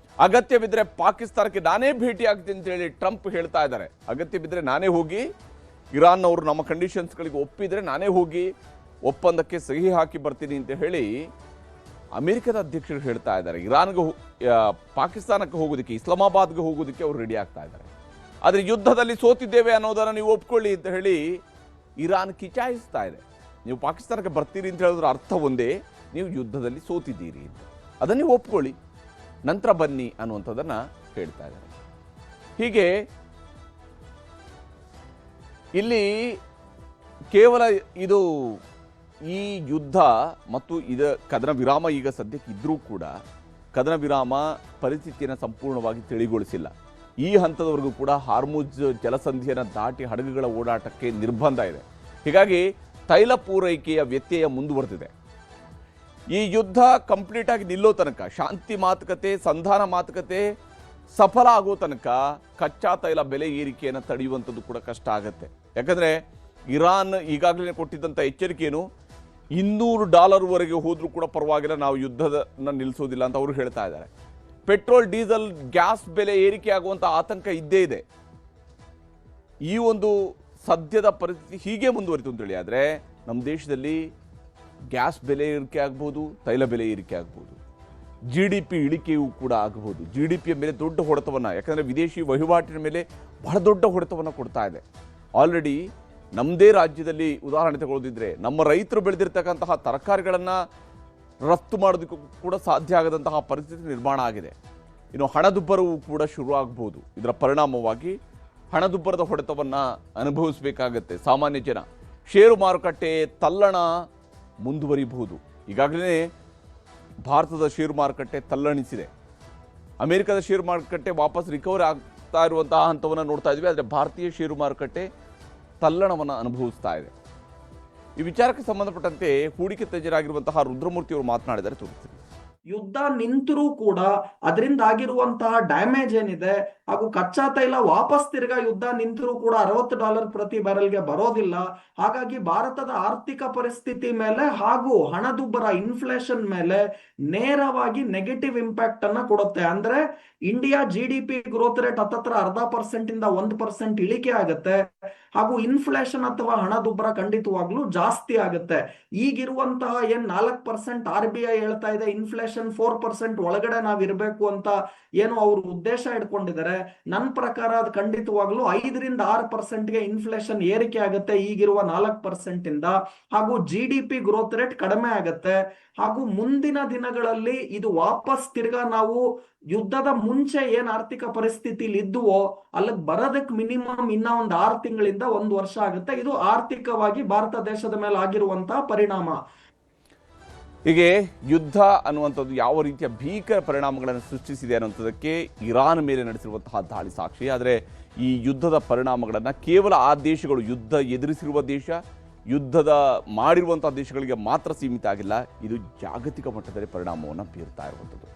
ಅಗತ್ಯವಿದ್ದರೆ ಪಾಕಿಸ್ತಾನಕ್ಕೆ ನಾನೇ ಭೇಟಿ ಆಗ್ತೀನಿ ಅಂತ ಹೇಳಿ ಟ್ರಂಪ್ ಹೇಳ್ತಾ ಇದ್ದಾರೆ. ಅಗತ್ಯವಿದ್ದರೆ ನಾನೇ ಹೋಗಿ, ಇರಾನ್ನವರು ನಮ್ಮ ಕಂಡೀಷನ್ಸ್ಗಳಿಗೆ ಒಪ್ಪಿದರೆ ನಾನೇ ಹೋಗಿ ಒಪ್ಪಂದಕ್ಕೆ ಸಹಿ ಹಾಕಿ ಬರ್ತೀನಿ ಅಂತ ಹೇಳಿ ಅಮೆರಿಕದ ಅಧ್ಯಕ್ಷರು ಹೇಳ್ತಾ ಇದ್ದಾರೆ. ಇರಾನ್ಗೆ ಪಾಕಿಸ್ತಾನಕ್ಕೆ ಹೋಗೋದಕ್ಕೆ, ಇಸ್ಲಾಮಾಬಾದ್ಗೆ ಹೋಗೋದಕ್ಕೆ ಅವರು ರೆಡಿ ಆಗ್ತಾ ಇದ್ದಾರೆ. ಆದರೆ ಯುದ್ಧದಲ್ಲಿ ಸೋತಿದ್ದೇವೆ ಅನ್ನೋದನ್ನು ನೀವು ಒಪ್ಕೊಳ್ಳಿ ಅಂತ ಹೇಳಿ ಇರಾನ್ ಕಿಚಾಯಿಸ್ತಾ ಇದೆ. ನೀವು ಪಾಕಿಸ್ತಾನಕ್ಕೆ ಬರ್ತೀರಿ ಅಂತ ಹೇಳಿದ್ರೆ ಅರ್ಥ ಒಂದೇ, ನೀವು ಯುದ್ಧದಲ್ಲಿ ಸೋತಿದ್ದೀರಿ ಅಂತ, ಅದನ್ನು ನೀವು ಒಪ್ಕೊಳ್ಳಿ, ನಂತರ ಬನ್ನಿ ಅನ್ನುವಂಥದ್ದನ್ನು ಹೇಳ್ತಾ ಇದ್ದಾರೆ. ಹೀಗೆ ಇಲ್ಲಿ ಕೇವಲ ಇದು ಈ ಯುದ್ಧ ಮತ್ತು ಕದನ ವಿರಾಮ ಈಗ ಸದ್ಯಕ್ಕೆ ಇದ್ರೂ ಕೂಡ ಕದನ ವಿರಾಮ ಪರಿಸ್ಥಿತಿಯನ್ನು ಸಂಪೂರ್ಣವಾಗಿ ತಿಳಿಗೊಳಿಸಿಲ್ಲ. ಈ ಹಂತದವರೆಗೂ ಕೂಡ ಹಾರ್ಮುಜ್ ಜಲಸಂಧಿಯನ್ನು ದಾಟಿ ಹಡಗುಗಳ ಓಡಾಟಕ್ಕೆ ನಿರ್ಬಂಧ ಇದೆ. ಹೀಗಾಗಿ ತೈಲ ಪೂರೈಕೆಯ ವ್ಯತ್ಯಯ ಮುಂದುವರೆದಿದೆ. ಈ ಯುದ್ಧ ಕಂಪ್ಲೀಟ್ ಆಗಿ ನಿಲ್ಲೋ ತನಕ, ಶಾಂತಿ ಮಾತುಕತೆ, ಸಂಧಾನ ಮಾತುಕತೆ ಸಫಲ ಆಗೋ ತನಕ ಕಚ್ಚಾ ತೈಲ ಬೆಲೆ ಏರಿಕೆಯನ್ನು ತಡೆಯುವಂಥದ್ದು ಕೂಡ ಕಷ್ಟ ಆಗುತ್ತೆ. ಯಾಕಂದರೆ ಇರಾನ್ ಈಗಾಗಲೇ ಕೊಟ್ಟಿದ್ದಂಥ ಎಚ್ಚರಿಕೆಯನ್ನು $200 ಹೋದರೂ ಕೂಡ ಪರವಾಗಿಲ್ಲ, ನಾವು ಯುದ್ಧವನ್ನು ನಿಲ್ಲಿಸೋದಿಲ್ಲ ಅಂತ ಅವರು ಹೇಳ್ತಾ ಇದ್ದಾರೆ. ಪೆಟ್ರೋಲ್, ಡೀಸೆಲ್, ಗ್ಯಾಸ್ ಬೆಲೆ ಏರಿಕೆ ಆಗುವಂಥ ಆತಂಕ ಇದ್ದೇ ಇದೆ. ಈ ಒಂದು ಸದ್ಯದ ಪರಿಸ್ಥಿತಿ ಹೀಗೆ ಮುಂದುವರಿತು ಅಂತೇಳಿ ಆದರೆ ನಮ್ಮ ದೇಶದಲ್ಲಿ ಗ್ಯಾಸ್ ಬೆಲೆ ಏರಿಕೆ ಆಗ್ಬೋದು, ತೈಲ ಬೆಲೆ ಏರಿಕೆ ಆಗ್ಬೋದು, GDP ಇಳಿಕೆಯೂ ಕೂಡ ಆಗಬಹುದು. GDPಯ ಮೇಲೆ ದೊಡ್ಡ ಹೊಡೆತವನ್ನು, ಯಾಕಂದರೆ ವಿದೇಶಿ ವಹಿವಾಟಿನ ಮೇಲೆ ಬಹಳ ದೊಡ್ಡ ಹೊಡೆತವನ್ನು ಕೊಡ್ತಾ ಇದೆ. ಆಲ್ರೆಡಿ ನಮ್ಮದೇ ರಾಜ್ಯದಲ್ಲಿ ಉದಾಹರಣೆ ತಗೊಳ್ಳೋದಿದ್ರೆ, ನಮ್ಮ ರೈತರು ಬೆಳೆದಿರ್ತಕ್ಕಂತಹ ತರಕಾರಿಗಳನ್ನು ರಫ್ತು ಮಾಡೋದಕ್ಕೂ ಕೂಡ ಸಾಧ್ಯ ಆಗದಂತಹ ಪರಿಸ್ಥಿತಿ ನಿರ್ಮಾಣ ಆಗಿದೆ. ಇನ್ನು ಹಣದುಬ್ಬರವೂ ಕೂಡ ಶುರು ಆಗ್ಬೋದು. ಇದರ ಪರಿಣಾಮವಾಗಿ ಹಣದುಬ್ಬರದ ಹೊಡೆತವನ್ನು ಅನುಭವಿಸಬೇಕಾಗತ್ತೆ ಸಾಮಾನ್ಯ ಜನ. ಷೇರು ಮಾರುಕಟ್ಟೆ ತಲ್ಲಣ ಮುಂದುವರಿಬಹುದು. ಈಗಾಗಲೇ ಭಾರತದ ಷೇರು ಮಾರುಕಟ್ಟೆ ತಲ್ಲಣಿಸಿದೆ. ಅಮೆರಿಕದ ಷೇರು ಮಾರುಕಟ್ಟೆ ವಾಪಸ್ ರಿಕವರಿ ಆಗ್ತಾ ಇರುವಂತಹ ಹಂತವನ್ನು ನೋಡ್ತಾ ಇದ್ವಿ. ಆದರೆ ಭಾರತೀಯ ಷೇರು ಮಾರುಕಟ್ಟೆ ತಲ್ಲಣವನ್ನು ಅನುಭವಿಸ್ತಾ ಇದೆ. ಈ ವಿಚಾರಕ್ಕೆ ಸಂಬಂಧಪಟ್ಟಂತೆ ಹೂಡಿಕೆ ತಜ್ಞರಾಗಿರುವಂತಹ ರುದ್ರಮೂರ್ತಿ ಅವರು ಮಾತನಾಡಿದರೆ ತೋರಿಸ್ತೀನಿ. ಯುದ್ಧ ನಿಂತರೂ ಕೂಡ ಅದರಿಂದ ಆಗಿರುವಂತಹ ಡ್ಯಾಮೇಜ್ ಏನಿದೆ, ಹಾಗೂ ಕಚ್ಚಾ ತೈಲ ವಾಪಸ್ ತಿರ್ಗಾ ಯುದ್ಧ ನಿಂತರೂ ಕೂಡ $60 ಪ್ರತಿ ಬ್ಯಾರೆಲ್ಗೆ ಬರೋದಿಲ್ಲ. ಹಾಗಾಗಿ ಭಾರತದ ಆರ್ಥಿಕ ಪರಿಸ್ಥಿತಿ ಮೇಲೆ ಹಾಗೂ ಹಣದುಬ್ಬರ, ಇನ್ಫ್ಲೇಷನ್ ಮೇಲೆ ನೇರವಾಗಿ ನೆಗೆಟಿವ್ ಇಂಪ್ಯಾಕ್ಟ್ ಅನ್ನ ಕೊಡುತ್ತೆ. ಅಂದ್ರೆ ಇಂಡಿಯಾ GDP ಗ್ರೋತ್ ರೇಟ್ ಹತ್ತತ್ರ 0.5% ಇಂದ 1% ಇಳಿಕೆ ಆಗುತ್ತೆ. ಹಾಗೂ ಇನ್ಫ್ಲೇಷನ್ ಅಥವಾ ಹಣದುಬ್ಬರ ಖಂಡಿತವಾಗ್ಲೂ ಜಾಸ್ತಿ ಆಗುತ್ತೆ. ಈಗಿರುವಂತಹ ಏನ್ 4% RBI ಹೇಳ್ತಾ ಇದೆ, ಇನ್ಫ್ಲೇಷನ್ 4% ಒಳಗಡೆ ನಾವಿರ್ಬೇಕು ಅಂತ ಏನು ಅವರು ಉದ್ದೇಶ ಇಟ್ಕೊಂಡಿದ್ದಾರೆ. ನನ್ನ ಪ್ರಕಾರ ಅದು ಖಂಡಿತವಾಗ್ಲೂ 5 ರಿಂದ 6%ಗೆ ಇನ್ಫ್ಲೇಷನ್ ಏರಿಕೆ ಆಗುತ್ತೆ ಈಗಿರುವ 4% ಇಂದ. ಹಾಗೂ GDP ಗ್ರೋತ್ ರೇಟ್ ಕಡಿಮೆ ಆಗುತ್ತೆ. ಹಾಗೂ ಮುಂದಿನ ದಿನಗಳಲ್ಲಿ ಇದು ವಾಪಸ್ ತಿರ್ಗಾ ನಾವು ಯುದ್ಧದ ಮುಂಚೆ ಏನ್ ಆರ್ಥಿಕ ಪರಿಸ್ಥಿತಿಲಿ ಇದ್ದುವೋ ಅಲ್ಲಿಗೆ ಬರೋದಕ್ಕೆ ಮಿನಿಮಮ್ ಇನ್ನ ಒಂದು 6 ತಿಂಗಳಿಂದ 1 ವರ್ಷ ಆಗುತ್ತೆ. ಇದು ಆರ್ಥಿಕವಾಗಿ ಭಾರತ ದೇಶದ ಮೇಲೆ ಆಗಿರುವಂತಹ ಪರಿಣಾಮ. ಹೀಗೆ ಯುದ್ಧ ಅನ್ನುವಂಥದ್ದು ಯಾವ ರೀತಿಯ ಭೀಕರ ಪರಿಣಾಮಗಳನ್ನು ಸೃಷ್ಟಿಸಿದೆ ಅನ್ನುವಂಥದ್ದಕ್ಕೆ ಇರಾನ್ ಮೇಲೆ ನಡೆಸಿರುವಂತಹ ದಾಳಿ ಸಾಕ್ಷಿ. ಆದರೆ ಈ ಯುದ್ಧದ ಪರಿಣಾಮಗಳನ್ನು ಕೇವಲ ಆ ದೇಶಗಳು, ಯುದ್ಧ ಎದುರಿಸಿರುವ ದೇಶ, ಯುದ್ಧದ ಮಾಡಿರುವಂತಹ ದೇಶಗಳಿಗೆ ಮಾತ್ರ ಸೀಮಿತ ಆಗಿಲ್ಲ. ಇದು ಜಾಗತಿಕ ಮಟ್ಟದಲ್ಲಿ ಪರಿಣಾಮವನ್ನು ಬೀರ್ತಾ ಇರುವಂಥದ್ದು.